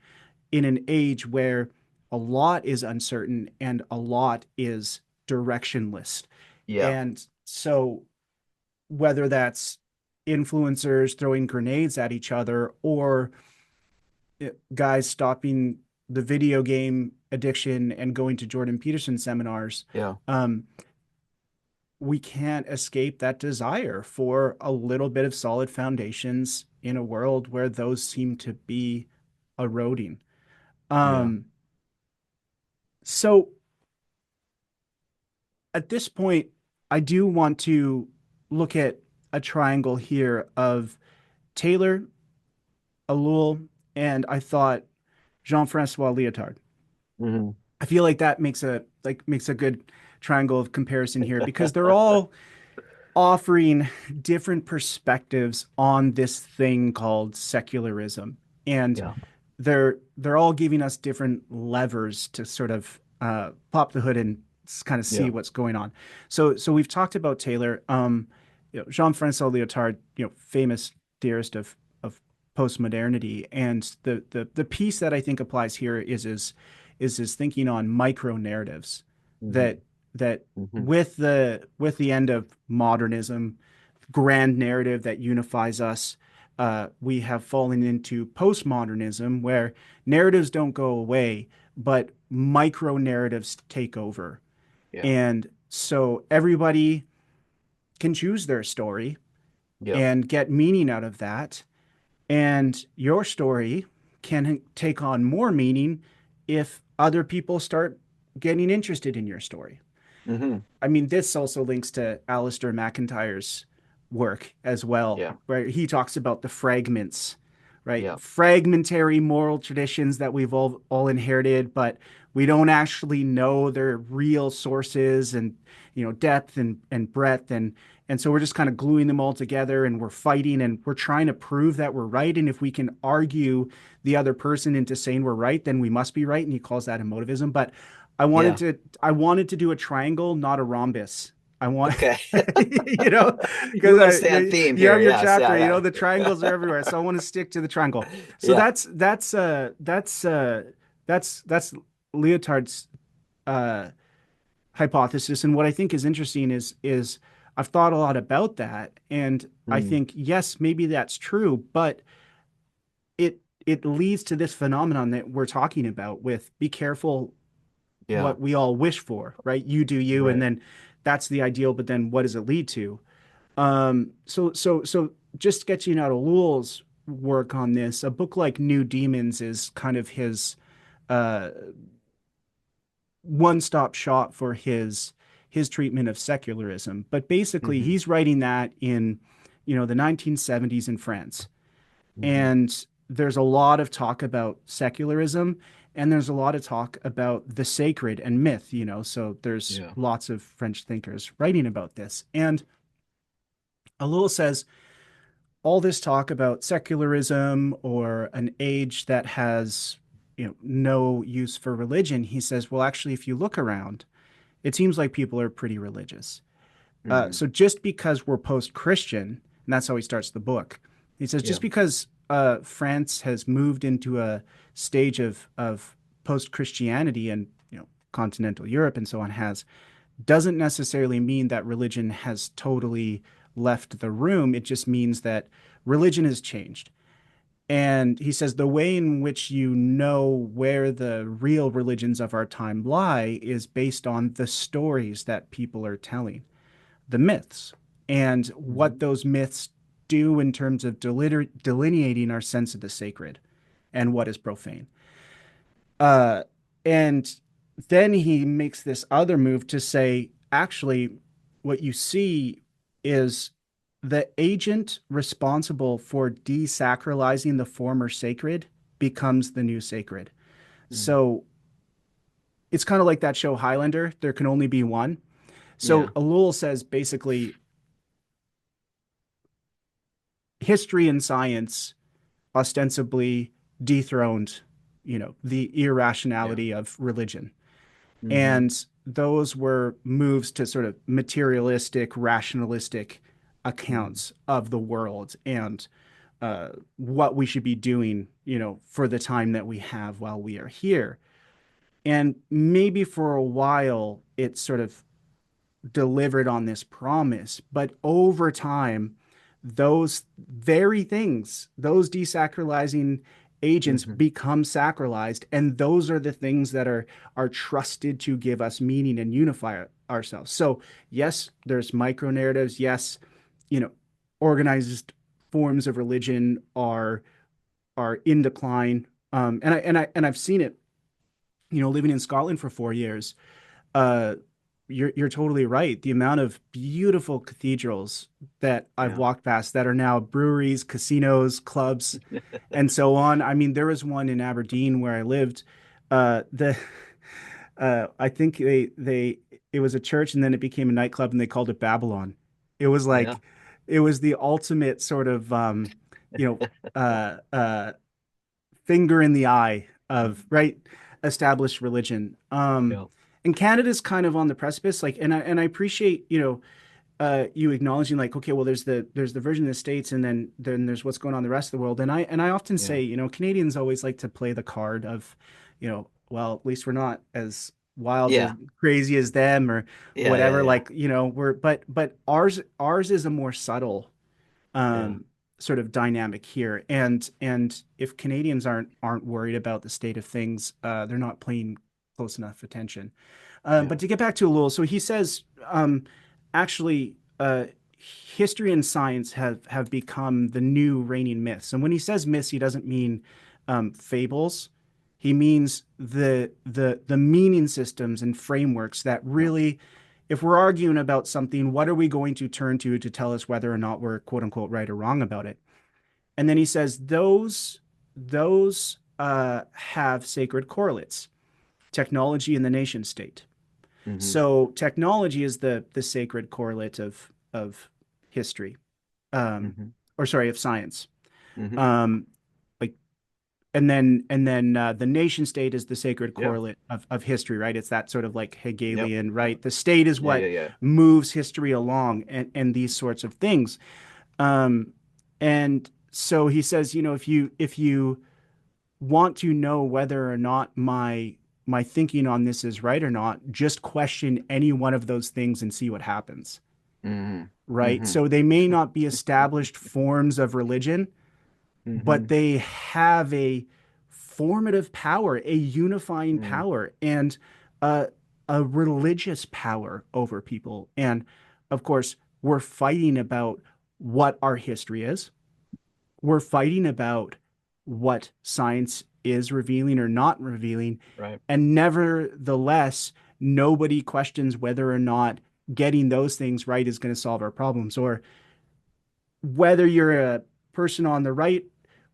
in an age where a lot is uncertain and a lot is directionless. yeah, And so whether that's influencers throwing grenades at each other or guys stopping the video game addiction and going to Jordan Peterson seminars, yeah. um, we can't escape that desire for a little bit of solid foundations in a world where those seem to be eroding. Yeah. Um, so at this point, I do want to look at a triangle here of Taylor, Ellul, and I thought Jean-François Lyotard. hmm I feel like that makes a good triangle of comparison here because they're all offering different perspectives on this thing called secularism, and Yeah. they're all giving us different levers to sort of pop the hood and kind of see Yeah. what's going on. So we've talked about Taylor, Jean-François Lyotard, famous theorist of postmodernity, and the piece that I think applies here is his thinking on micro narratives hmm that that hmm with the end of modernism, grand narrative that unifies us, we have fallen into postmodernism where narratives don't go away, but micro narratives take over. Yeah. And so everybody can choose their story Yeah. and get meaning out of that. And your story can take on more meaning if other people start getting interested in your story. hmm I mean, this also links to Alistair McIntyre's work as well, Yeah. where he talks about the fragments, right? Yeah. Fragmentary moral traditions that we've all inherited, but we don't actually know their real sources and depth and breadth, and so we're just kind of gluing them all together and we're fighting and we're trying to prove that we're right. And if we can argue the other person into saying we're right, then we must be right. And he calls that emotivism. But I wanted Yeah. to I wanted to do a triangle, not a rhombus. I want, Okay. you know, You because want to stay on you, theme you here. have your Yes. chapter, Yeah. the Yeah. triangles are everywhere. So I want to stick to the triangle. So Yeah. that's Leotard's uh, hypothesis. And what I think is interesting is I've thought a lot about that, and I Mm, think yes, maybe that's true, but it leads to this phenomenon that we're talking about with be careful yeah, what we all wish for, right? You do you, and right. then that's the ideal, but then what does it lead to? So just sketching out Ellul's work on this, a book like New Demons is kind of his uh, one-stop shop for his treatment of secularism. But basically, Hmm. he's writing that in, the 1970s in France. Hmm. And there's a lot of talk about secularism, and there's a lot of talk about the sacred and myth. So there's Yeah. lots of French thinkers writing about this. And Ellul says all this talk about secularism or an age that has, no use for religion. He says, well, actually, if you look around, it seems like people are pretty religious. Hmm. So just because we're post-Christian, and that's how he starts the book, he says Yeah. just because France has moved into a stage of post-Christianity and continental Europe and so on has doesn't necessarily mean that religion has totally left the room. It just means that religion has changed. And he says the way in which you know where the real religions of our time lie is based on the stories that people are telling, the myths, and what Hmm. those myths do in terms of delineating our sense of the sacred and what is profane. Uh, and then he makes this other move to say, actually, what you see is the agent responsible for desacralizing the former sacred becomes the new sacred. Hmm. So it's kind of like that show Highlander, there can only be one. So Yeah. Ellul says basically history and science ostensibly dethroned, the Yeah. irrationality of religion. Hmm. And those were moves to sort of materialistic, rationalistic Hmm. accounts of the world and what we should be doing, for the time that we have while we are here. And maybe for a while, it sort of delivered on this promise. But over time, those very things, those desacralizing agents Hmm. become sacralized, and those are the things that are trusted to give us meaning and unify ourselves. So yes, there's micro narratives. Yes, you know, organized forms of religion are in decline. And I've seen it. Living in Scotland for 4 years, uh, you're totally right. The amount of beautiful cathedrals that I've Yeah. walked past that are now breweries, casinos, clubs, and so on. I mean, there was one in Aberdeen where I lived. The I think they it was a church and then it became a nightclub and they called it Babylon. It was Yeah. like it was the ultimate sort of you know finger in the eye of right established religion. Yeah. And Canada's kind of on the precipice, like, and I appreciate you acknowledging like, okay, well, there's the version of the States, and then there's what's going on in the rest of the world. And I often Yeah. say, Canadians always like to play the card of, well, at least we're not as wild or Yeah. crazy as them or Yeah. Yeah. whatever. Yeah. Like, but ours is a more subtle Yeah. um, sort of dynamic here. And if Canadians aren't worried about the state of things, they're not paying close enough attention. But Yeah. to get back to Lowell, so he says actually history and science have become the new reigning myths. And when he says myths, he doesn't mean fables. He means the meaning systems and frameworks that Yeah. really, if we're arguing about something, what are we going to turn to tell us whether or not we're quote unquote right or wrong about it? And then he says those have sacred correlates, technology and the nation state. Hmm. So technology is the sacred correlate of history, um, Hmm. or sorry, of science. Hmm. Um, like and then the nation state is the sacred Yeah. correlate of history, right? It's that sort of like Yep. Hegelian, Yep. right? The state is Yeah. Yeah. what Yeah. moves history along, and these sorts of things. Um, and so he says, if you want to know whether or not my my thinking on this is right or not, just question any one of those things and see what happens. Hmm. Right. Hmm. So they may not be established forms of religion, but Hmm. they have a formative power, a unifying Mm. power, and a, a religious power over people. And of course, we're fighting about what our history is. We're fighting about what science is revealing or not revealing. Right. And nevertheless, nobody questions whether or not getting those things right is going to solve our problems, or whether you're a person on the right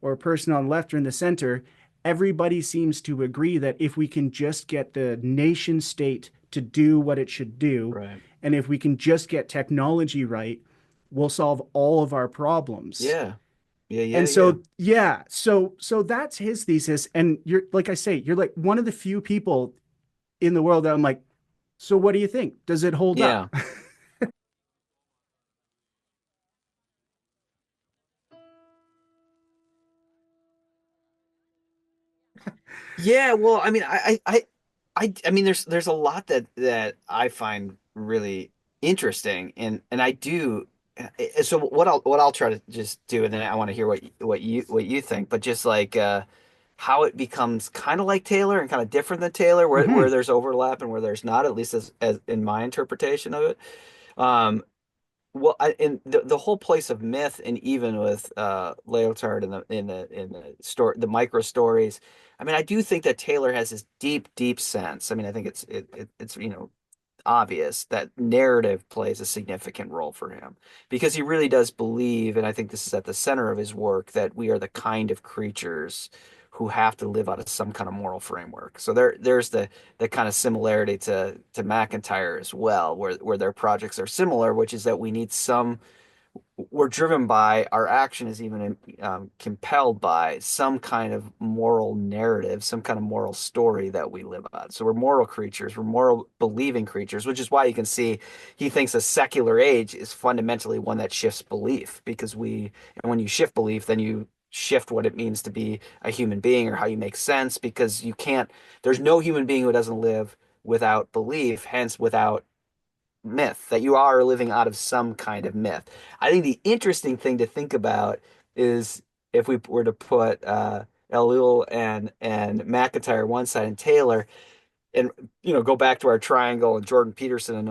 or a person on the left or in the center, everybody seems to agree that if we can just get the nation state to do what it should do, Right. and if we can just get technology right, we'll solve all of our problems. Yeah. Yeah. Yeah. And Yeah. so, yeah, so that's his thesis. And you're like I say, you're like one of the few people in the world that I'm like, so what do you think? Does it hold up? Yeah. Yeah, well, I mean, I mean, there's a lot that I find really interesting, and I do. So what I'll try to just do, and then I want to hear what you think, but just like how it becomes kind of like Taylor and kind of different than Taylor, where Mm-hmm. there's overlap and where there's not, at least as in my interpretation of it. Um, Well, in the whole place of myth, and even with Leotard and the story, the micro stories. I mean, I do think that Taylor has this deep, deep sense. I mean, I think it's obvious that narrative plays a significant role for him because he really does believe, and I think this is at the center of his work, that we are the kind of creatures who have to live out of some kind of moral framework. So there's the kind of similarity to McIntyre as well, where their projects are similar, which is that we need some we're driven by our action is even compelled by some kind of moral narrative, some kind of moral story that we live out. So we're moral creatures, we're moral believing creatures, which is why you can see he thinks a secular age is fundamentally one that shifts belief because and when you shift belief, then you shift what it means to be a human being or how you make sense because there's no human being who doesn't live without belief, hence without myth, that you are living out of some kind of myth. I think the interesting thing to think about is if we were to put Ellul and McIntyre one side and Taylor, and go back to our triangle and Jordan Peterson and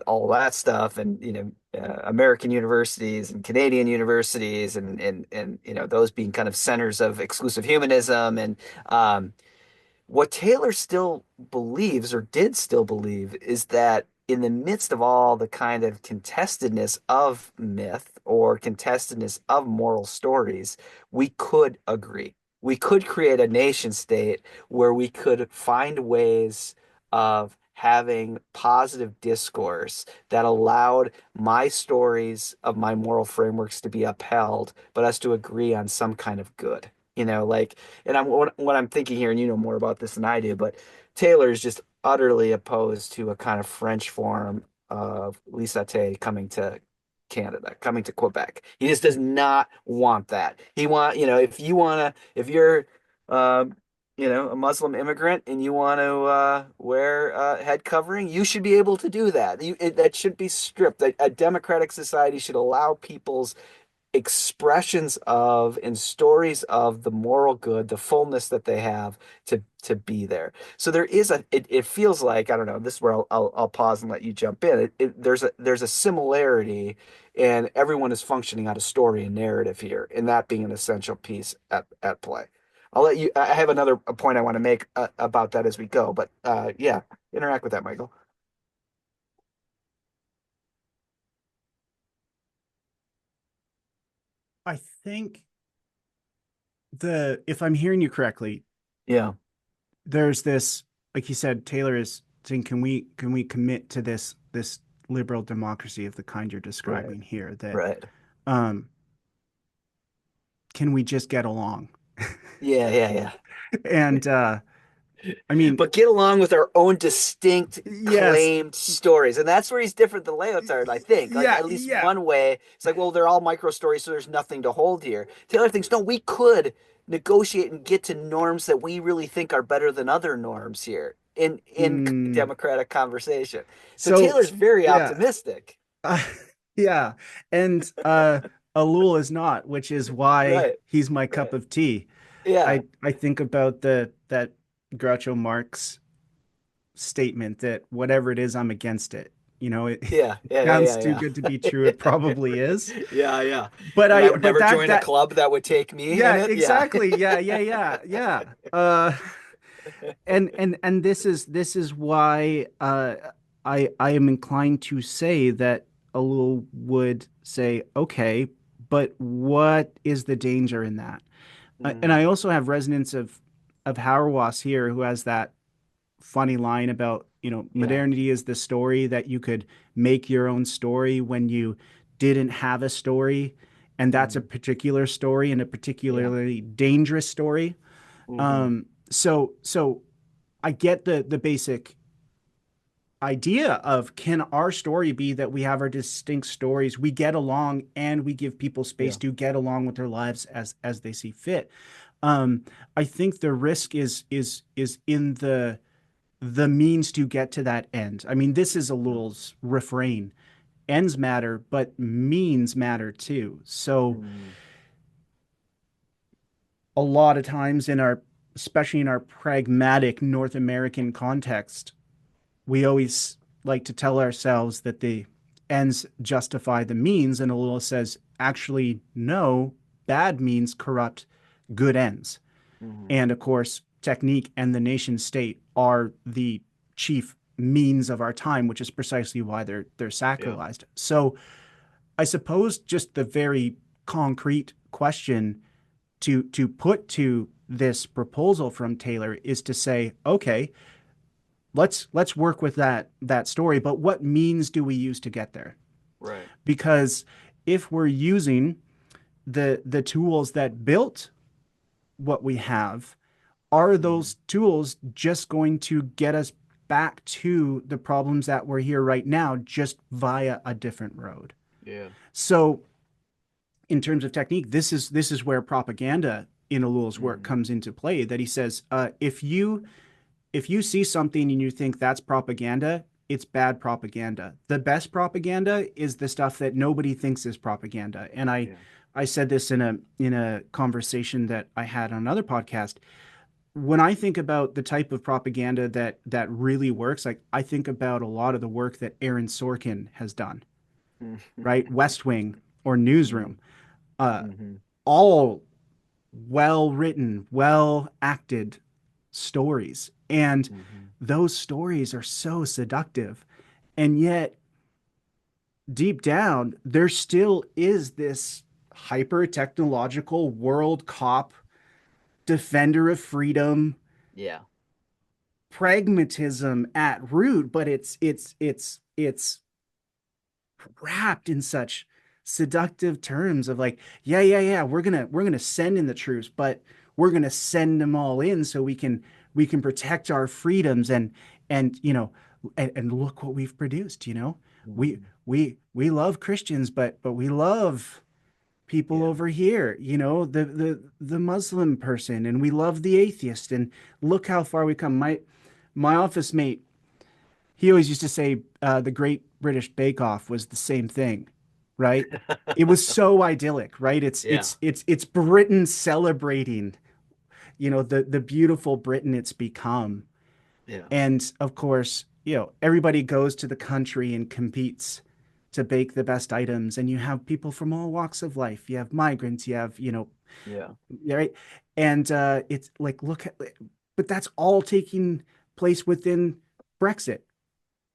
all that stuff, and American universities and Canadian universities and those being kind of centers of exclusive humanism and what Taylor still believes or did still believe is that in the midst of all the kind of contestedness of myth or contestedness of moral stories, we could agree. We could create a nation state where we could find ways of having positive discourse that allowed my stories of my moral frameworks to be upheld, but us to agree on some kind of good. Like, and what I'm thinking here, and you know more about this than I do, but Taylor is just utterly opposed to a kind of French form of Lisate coming to Canada, coming to Quebec. He just does not want that. If you're, um, a Muslim immigrant and you want to wear a head covering, you should be able to do that. That should be stripped. A democratic society should allow people's expressions of and stories of the moral good, the fullness that they have to be there. So there is it feels like, I don't know, this is where I'll pause and let you jump in. There's a similarity and everyone is functioning out of story and narrative here, and that being an essential piece at play. I have another point I want to make about that as we go, but yeah, interact with that, Michael. I think if I'm hearing you correctly, Yeah, there's this, like you said, Taylor is saying, can we commit to this liberal democracy of the kind you're right, describing here? That right. um, can we just get along? Yeah, yeah, yeah. And I mean, But get along with our own distinct yes, claimed stories. And that's where he's different than Leotard, I think. Like yeah, at least yeah. one way, it's like, well, they're all micro stories, so there's nothing to hold here. Taylor thinks, no, we could negotiate and get to norms that we really think are better than other norms here. in Mm. democratic conversation. So So Taylor's very yeah, optimistic. uh, yeah, and Ellul is not, which is why Right. he's my cup Right. of tea. Yeah. I think about the that Groucho Marx statement that whatever it is, I'm against it. It Yeah. Yeah. Yeah. sounds Yeah. too good to be true. It probably Yeah. is. Yeah. Yeah. But And I I would but never that join a that club that would take me in yeah, it. Yeah. exactly. Yeah. And this is why I am inclined to say that Ellul would say, okay, but what is the danger in that? And I Hmm. also have resonance of Hauerwas here, who has that funny line about, Yeah. modernity is the story that you could make your own story when you didn't have a story, and that's a Hmm. particular story and a Yeah. particularly dangerous story. Hmm. So I get the basic idea of, can our story be that we have our distinct stories, we get along, and we give people space Yeah. to get along with their lives as they see fit. Um, I think the risk is in the means to get to that end. I mean, this is a Yeah. little refrain. Ends matter, but means matter too. So Hmm. a lot of times especially in our pragmatic North American context, we always like to tell ourselves that the ends justify the means. And Alula says, actually, no, bad means corrupt good ends. Hmm. And of course, technique and the nation state are the chief means of our time, which is precisely why they're Yeah. sacralized. So I suppose just the very concrete question to put to this proposal from Taylor is to say, okay, let's work with that story, but what means do we use to get there? Right. Because if we're using the tools that built what we have, are Hmm. those tools just going to get us back to the problems that we're here right now, just via a different road? Yeah. So, in terms of technique, this is where propaganda in Ellul's work Hmm. comes into play. That he says, if you see something and you think that's propaganda, it's bad propaganda. The best propaganda is the stuff that nobody thinks is propaganda. And I Yeah. I said this in a conversation that I had on another podcast. When I think about the type of propaganda that really works, like I think about a lot of the work that Aaron Sorkin has done, right? West Wing or Hmm. Newsroom, uh, Hmm. all well written, well acted stories. And Hmm. those stories are so seductive. And yet, deep down, there still is this hyper technological world cop, defender of freedom, Yeah. pragmatism at root, but it's wrapped in such seductive terms of like, yeah, we're gonna send in the troops, but we're gonna send them all in so we can protect our freedoms, and and look what we've produced. we Hmm. we love Christians, but we love people Yeah. over here, the Muslim person, and we love the atheist, and look how far we come. My office mate, he always used to say, the Great British Bake Off was the same thing, right? It was so idyllic, right? It's Yeah. it's it's it's Britain celebrating, the beautiful Britain it's become. Yeah. And of course, everybody goes to the country and competes to bake the best items, and you have people from all walks of life. You have migrants, you have, Yeah. right? And it's like, look at, but that's all taking place within Brexit,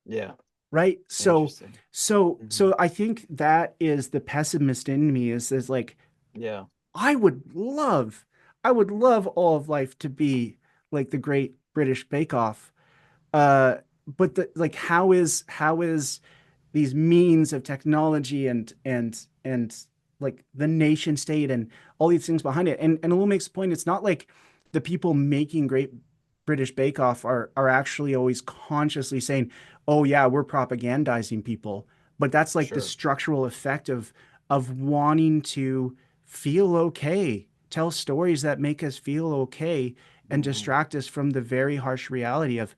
Yeah. right? So, Interesting. so, Hmm. so I think that is the pessimist in me, is like, Yeah. I would love, I would love all of life to be like the Great British Bake Off. But like, how is these means of technology and like the nation state and all these things behind it? And Will makes the point. It's not like the people making Great British Bake Off are actually always consciously saying, "Oh yeah, we're propagandizing people." But that's like the Sure. structural effect of wanting to feel okay, tell stories that make us feel okay, and Hmm. distract us from the very harsh reality of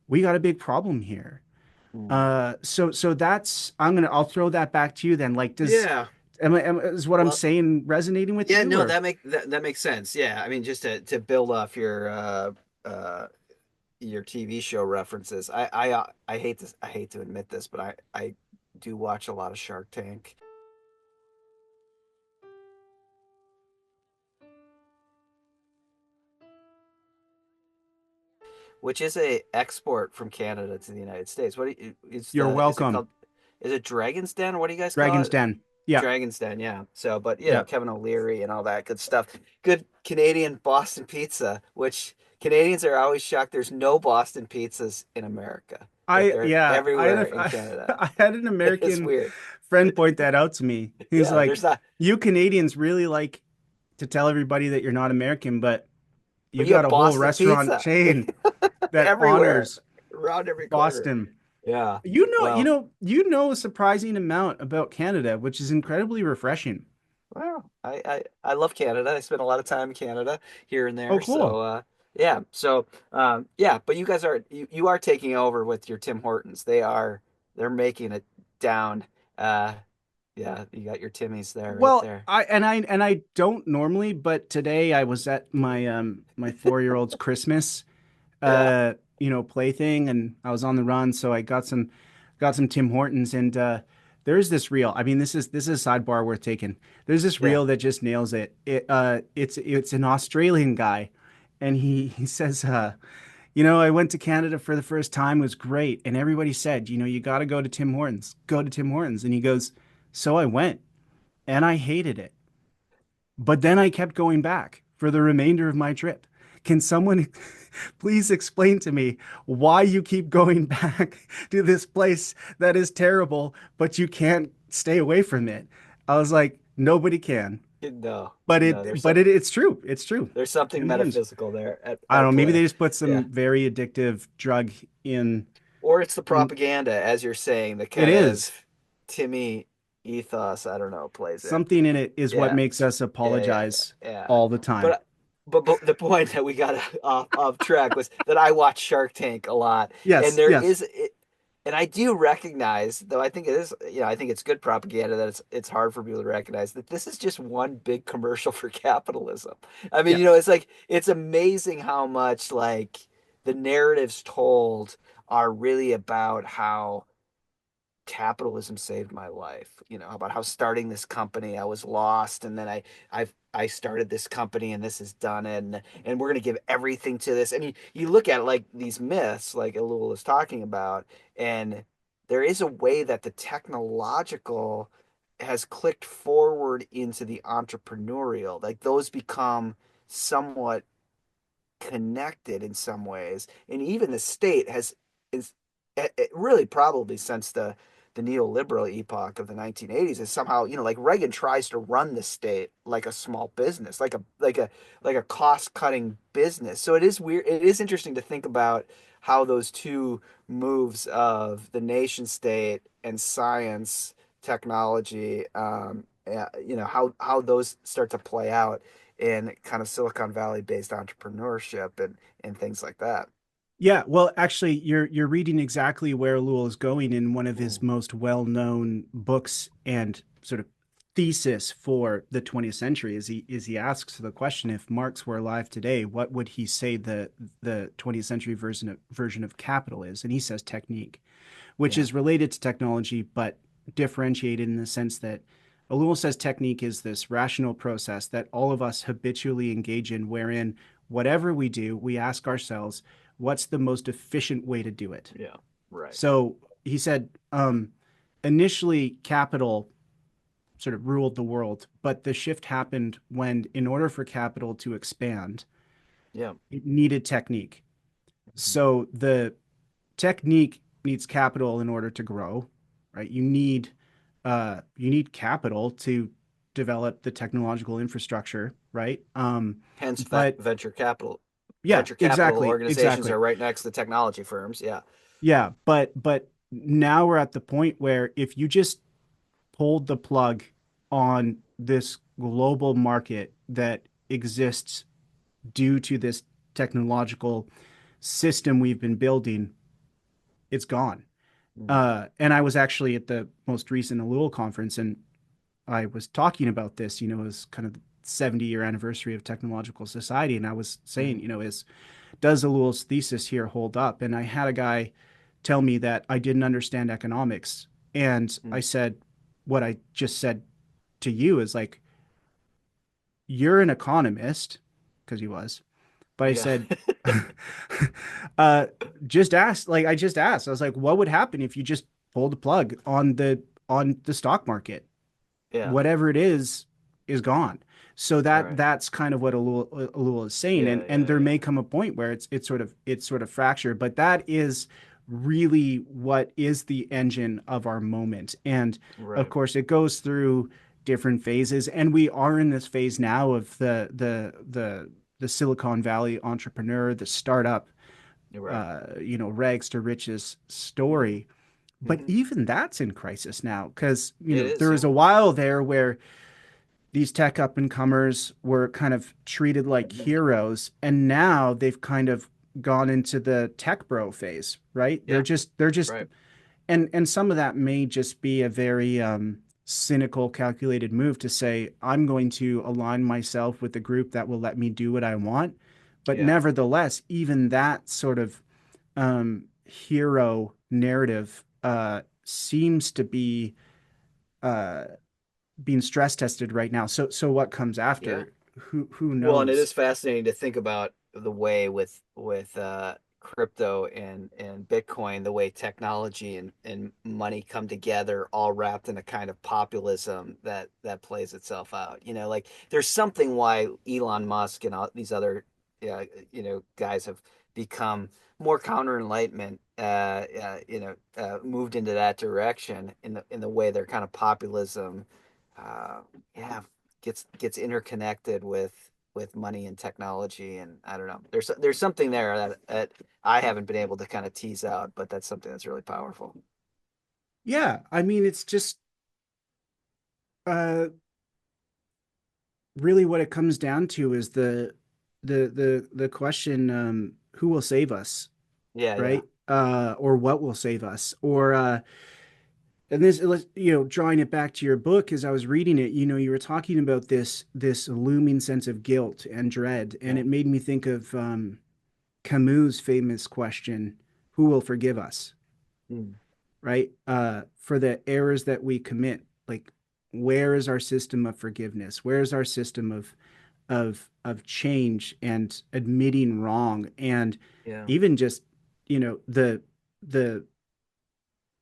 we got a big problem here. Hmm. So that's I'll throw that back to you then. Like, Yeah. is what I'm Well, saying resonating with yeah, you no, or? that makes sense. Yeah, I mean, just to build off uh your TV show references, I hate to admit this, but I do watch a lot of Shark Tank, which is a export from Canada to the United States. You're is it welcome. called? Is it Dragon's Den? What do you guys call Dragon's it? Den. Yeah. Dragon's Den, yeah. So, but Yeah. Kevin O'Leary and all that good stuff. Good Canadian Boston pizza, which Canadians are always shocked. There's no Boston pizzas in America, but they're everywhere in Canada. I had an It's American weird. friend point that out to me. He's Yeah, like, there's not, you Canadians really like to tell everybody that you're not American, but you but you got have a whole Boston restaurant pizza chain that everywhere, honors around every corner. Boston. Yeah. You Well, know, a surprising amount about Canada, which is incredibly refreshing. I love Canada. I spent a lot of time in Canada here and Oh, there. cool. So yeah. So yeah, but you are taking over with your Tim Hortons. They're making it down. Uh yeah, you got your Timmys there right Well, there. I don't normally, but today I was at my 4-year-old's Christmas Yeah. plaything, and I was on the run, so I got some Tim Hortons, and there's this reel. I mean, this is a sidebar worth taking. There's this Yeah. reel that just nails it. It's an Australian guy, and he says, I went to Canada for the first time. It was great, and everybody said, you got to go to Tim Hortons. Go to Tim Hortons, and he goes, so I went, and I hated it. But then I kept going back for the remainder of my trip. Can someone please explain to me why you keep going back to this place that is terrible, but you can't stay away from it? I was like, nobody can. No. But No, it's true. It's true. there's something Tim Hortons. metaphysical there I at don't know. Maybe they play. just put Yeah. some very addictive drug in. Or it's the in propaganda, as you're saying, the it kind is. of Timmy ethos, I don't know, plays in. Something in it is what Yeah. makes us Yeah. apologize Yeah. all the time. But but the point that we got off track was that I watch Shark Tank a lot, and Yes, yes. and I do recognize, though I think it is, I think it's good propaganda that it's hard for people to recognize that this is just one big commercial for capitalism. I mean, Yeah. it's like it's amazing how much like the narratives told are really about how capitalism saved my life. About how starting this company, I was lost, and then I started this company, and this has done it, and we're gonna give everything to this. I mean, you look at like these myths, like Ellul is talking about, and there is a way that the technological has clicked forward into the entrepreneurial. Like those become somewhat connected in some ways, and even the state is really probably since the neoliberal epoch of the 1980s is somehow, like Reagan tries to run the state like a small business, like a cost cutting business. So it is weird. It is interesting to think about how those two moves of the nation state and science technology, how those start to play out in kind of Silicon Valley based entrepreneurship and things like that. Yeah, well, actually, you're reading exactly where Ellul is going in one of his Mm, most well-known books and sort of thesis for the 20th century. Is he asks the question, if Marx were alive today, what would he say the 20th century version of capital is? And he says technique, which yeah, is related to technology, but differentiated in the sense that Ellul says technique is this rational process that all of us habitually engage in, wherein whatever we do, we ask ourselves, what's the most efficient way to do it? yeah, right. So he said, initially, capital sort of ruled the world, but the shift happened when, in order for capital to expand, Yeah. it needed technique. Mhm. So the technique needs capital in order to grow, right? You need capital to develop the technological infrastructure, right? Hence, But yeah, venture capital exactly, organizations exactly. are right next to technology firms. Yeah. Yeah, but now we're at the point where if you just pulled the plug on this global market that exists due to this technological system we've been building, it's gone. Mm. And I was actually at the most recent Ellul conference, and I was talking about this. You know, as kind of the 70-year anniversary of technological society, and I was saying, Hmm. you know, is does Ellul's thesis here hold up? And I had a guy tell me that I didn't understand economics, and I Mm. said, what I just said to you is like, you're an economist, because he was, but I Yeah. said, uh, just ask. Like I just asked. I was like, what would happen if you just pulled the plug on the stock market? Yeah. Whatever it is gone. So Right. that's kind of what Ellul is saying, Yeah. and Yeah. there may Yeah. come a point where it's sort of fractured, but that is really what is the engine of our moment. And of Right. course, it goes through different phases, and we are in this phase now of the Silicon Valley entrepreneur, the startup, You're right. you know, rags to riches Hmm. story. But Hmm. even that's in crisis now because, you It know, is. there was Yeah. a while there where these tech up and comers were kind of treated like heroes, and now they've kind of gone into the tech bro phase, right? Yeah. They're just Right. and some of that may just be a very cynical, calculated move to say, I'm going to align myself with the group that will let me do what I want. But Yeah. nevertheless, even that sort of hero narrative seems to be uh, being stress tested right now. So what comes Yeah. after? Who Well, and it knows? is fascinating to think about the way with crypto and Bitcoin, the way technology and money come together, all wrapped in a kind of populism that plays itself out. You know, like there's something why Elon Musk and all these other, guys have become more counter enlightenment. Moved into that direction in the way their kind of populism, uh, yeah, gets interconnected with money and technology. And I don't know, there's something there that I haven't been able to kind of tease out, but that's something that's really powerful. Yeah, I mean, it's just uh, really what it comes down to is the question, who will save us, Yeah, yeah, right? Or what will save us, or and this, you know, drawing it back to your book, as I was reading it, you know, you were talking about this looming sense of guilt and dread, and yeah. it made me think of Camus' famous question, "Who will forgive us?" Mm. Right? For the errors that we commit. Like, where is our system of forgiveness? Where is our system of change and admitting wrong, and Yeah, even just, you know, the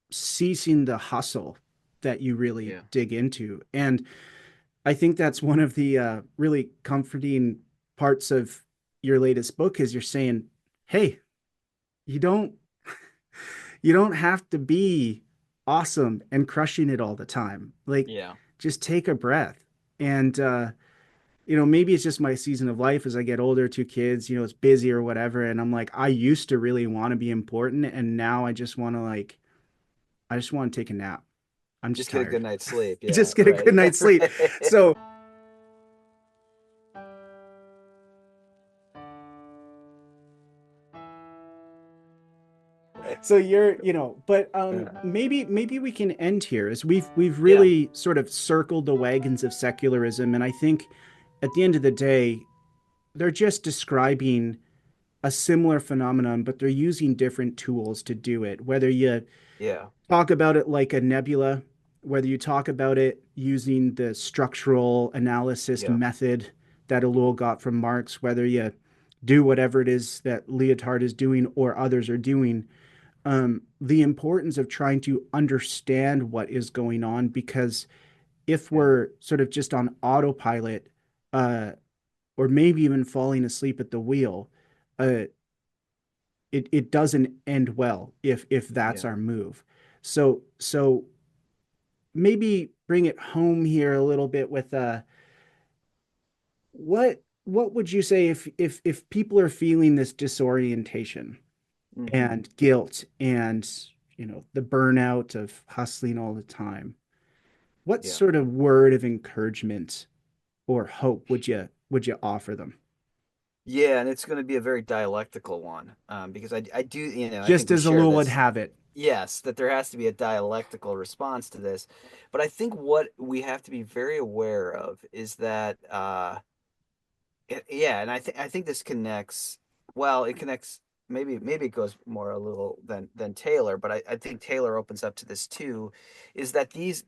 ceasing the hustle that you really yeah, dig into. And I think that's one of the really comforting parts of your latest book is you're saying, hey, you don't you don't have to be awesome and crushing it all the time. Like, yeah. just take a breath. And you know, maybe it's just my season of life as I get older, two kids, you know, it's busy or whatever. And I'm like, I used to really want to be important, and now I just want to like, I just want to take a nap. I'm just Just get a good tired. night's sleep. Yeah, Just get a right. good Yeah, night's sleep. right. So Right. you're, you know, but Yeah, maybe we can end here as we've yeah, really sort of circled the wagons of secularism, and I think at the end of the day, they're just describing a similar phenomenon, but they're using different tools to do it. Whether you yeah, talk about it like a nebula, whether you talk about it using the structural analysis yeah, method that Ellul got from Marx, whether you do whatever it is that Leotard is doing or others are doing, the importance of trying to understand what is going on, because if yeah, we're sort of just on autopilot, uh, or maybe even falling asleep at the wheel, uh, it doesn't end well if that's yeah. our move. So maybe bring it home here a little bit with what would you say if people are feeling this disorientation Hmm. and guilt and, you know, the burnout of hustling all the time, what Yeah. sort of word of encouragement or hope would you offer them? Yeah, and it's going to be a very dialectical one, because I do, I think Just we as share Ellul would this. have it. Yes, that there has to be a dialectical response to this. But I think what we have to be very aware of is that, yeah, and I think this connects. Well, it connects. Maybe it goes more a little than Taylor, but I think Taylor opens up to this too, is that these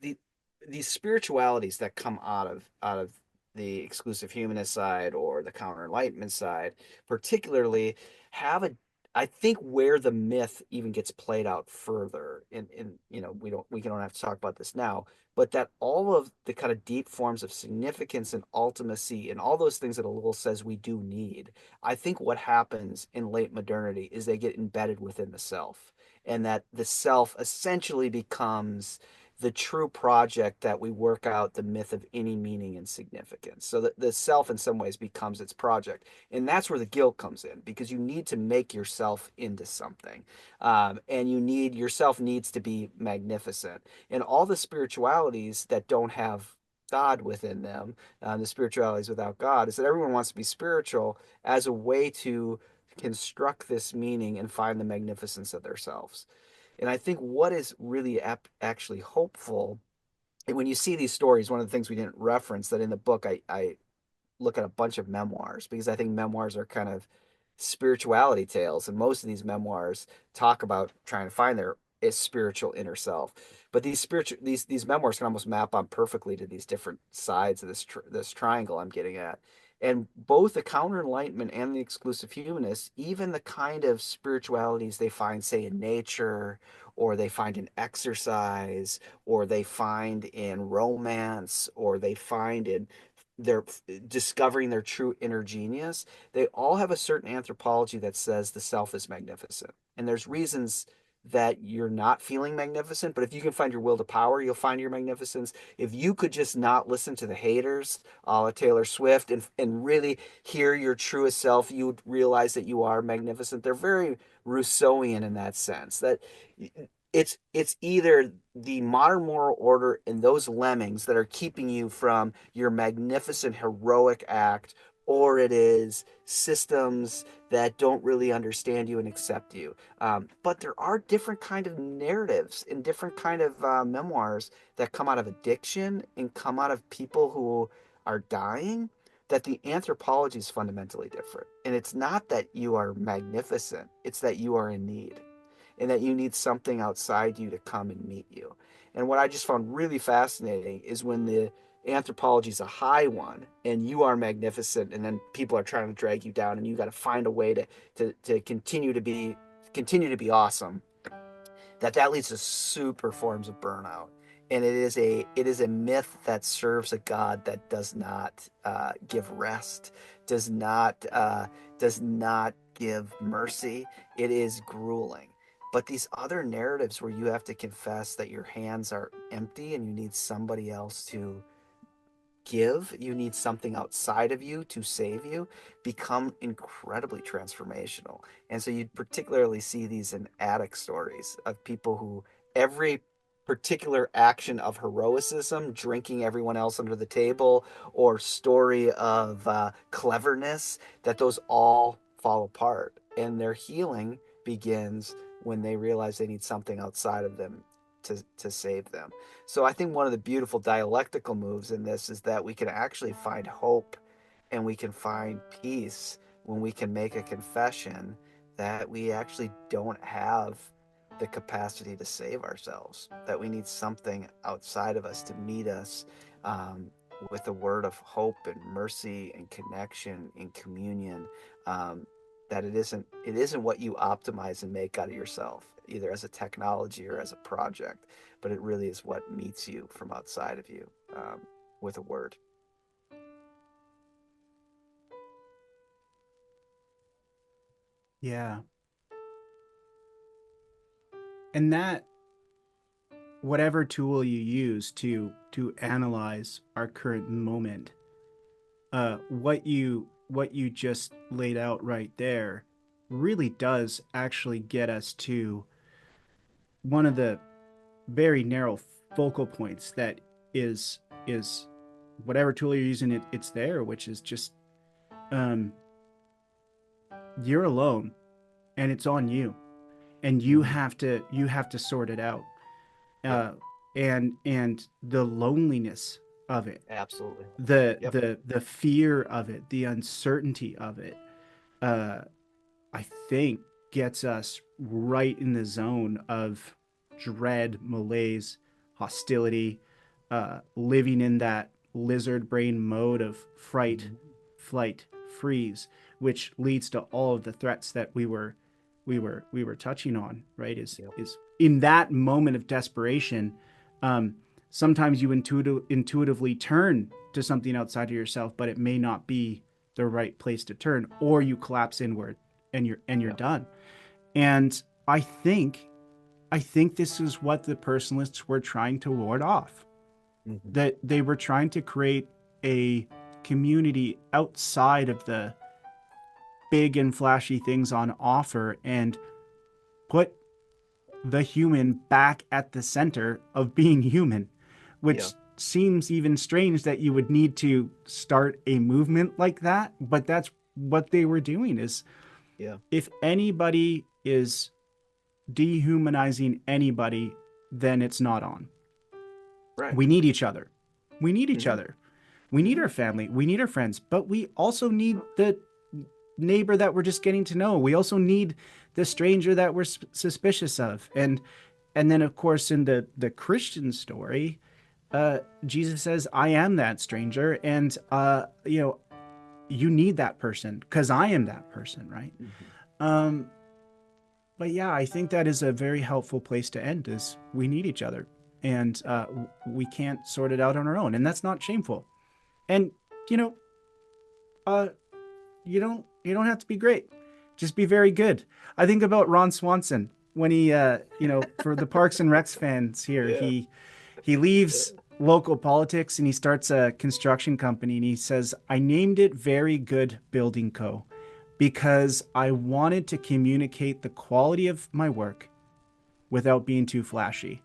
spiritualities that come out of the exclusive humanist side or the counter enlightenment side, particularly, have a I think where the myth even gets played out further. In we don't have to talk about this now, but that all of the kind of deep forms of significance and ultimacy and all those things that Ellul says we do need, I think what happens in late modernity is they get embedded within the self, and that the self essentially becomes the true project that we work out the myth of any meaning and significance. So that the self in some ways becomes its project. And that's where the guilt comes in, because you need to make yourself into something. And yourself needs to be magnificent. And all the spiritualities that don't have God within them, the spiritualities without God, is that everyone wants to be spiritual as a way to construct this meaning and find the magnificence of themselves. And I think what is really actually hopeful, and when you see these stories, one of the things we didn't reference that in the book, I look at a bunch of memoirs, because I think memoirs are kind of spirituality tales, and most of these memoirs talk about trying to find their spiritual inner self. But these memoirs can almost map on perfectly to these different sides of this triangle I'm getting at. And both the counter enlightenment and the exclusive humanists, even the kind of spiritualities they find, say, in nature, or they find in exercise, or they find in romance, or they find in their discovering their true inner genius, they all have a certain anthropology that says the self is magnificent. And there's reasons that you're not feeling magnificent, but if you can find your will to power, you'll find your magnificence. If you could just not listen to the haters, a la Taylor Swift, and really hear your truest self, you would realize that you are magnificent. They're very Rousseauian in that sense, that it's either the modern moral order and those lemmings that are keeping you from your magnificent heroic act, or it is systems that don't really understand you and accept you. But there are different kind of narratives and different kind of memoirs that come out of addiction and come out of people who are dying, that the anthropology is fundamentally different. And it's not that you are magnificent, it's that you are in need, and that you need something outside you to come and meet you. And what I just found really fascinating is when the anthropology is a high one and you are magnificent, and then people are trying to drag you down, and you got to find a way to continue to be awesome, that leads to super forms of burnout. And it is a myth that serves a God that does not give rest, does not give mercy. It is grueling. But these other narratives where you have to confess that your hands are empty and you need somebody else to give, you need something outside of you to save you, become incredibly transformational. And so you particularly see these in addict stories of people who every particular action of heroicism, drinking everyone else under the table, or story of cleverness, that those all fall apart. And their healing begins when they realize they need something outside of them to save them. So I think one of the beautiful dialectical moves in this is that we can actually find hope and we can find peace when we can make a confession that we actually don't have the capacity to save ourselves, that we need something outside of us to meet us, with a word of hope and mercy and connection and communion. Um, that it isn't what you optimize and make out of yourself, either as a technology or as a project, but it really is what meets you from outside of you, with a word. Yeah. And that whatever tool you use to analyze our current moment, what you just laid out right there really does actually get us to one of the very narrow focal points that is whatever tool you're using, it's there, which is just um you're alone and it's on you, and Hmm. you have to sort it out. Yep. uh and the loneliness of it, Absolutely. Yep. the fear of it, the uncertainty of it, uh I think gets us right in the zone of dread, malaise, hostility, living in that lizard brain mode of fright, Hmm. flight, freeze, which leads to all of the threats that we were touching on, right? Yep. Is in that moment of desperation, um, sometimes you intuitively turn to something outside of yourself, but it may not be the right place to turn, or you collapse inward and you're Yep. done. And I think this is what the personalists were trying to ward off. Hmm. That they were trying to create a community outside of the big and flashy things on offer and put the human back at the center of being human, Yeah. which seems even strange that you would need to start a movement like that, but that's what they were doing. Is Yeah. if anybody is dehumanizing anybody, then it's not on. Right. We need each other. We need each Hmm. other. We need Hmm. our family. We need our friends, but we also need the neighbor that we're just getting to know. We also need the stranger that we're suspicious of. And then of course in the Christian story, Jesus says, "I am that stranger," and you need that person because I am that person, right? Hmm. Um, but yeah, I think that is a very helpful place to end. Is we need each other, and we can't sort it out on our own, and that's not shameful. And you know, uh, you don't have to be great, just be very good. I think about Ron Swanson when he, for the Parks and Recs fans here, Yeah. he leaves local politics and he starts a construction company and he says, "I named it Very Good Building Co. because I wanted to communicate the quality of my work without being too flashy."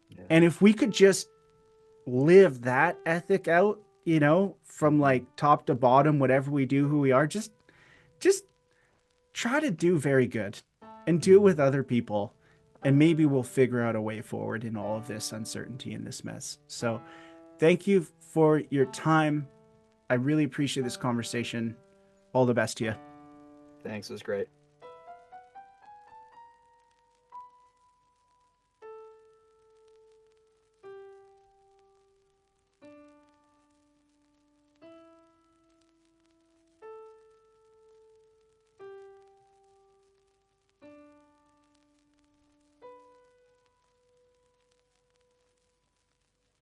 Yeah. And if we could just live that ethic out, from Hmm. like top to bottom, whatever we do, who we are, just try to do very good and do it Hmm. with other people. And maybe we'll figure out a way forward in all of this uncertainty and this mess. So, thank you for your time. I really appreciate this conversation. All the best to you. Thanks. It was great.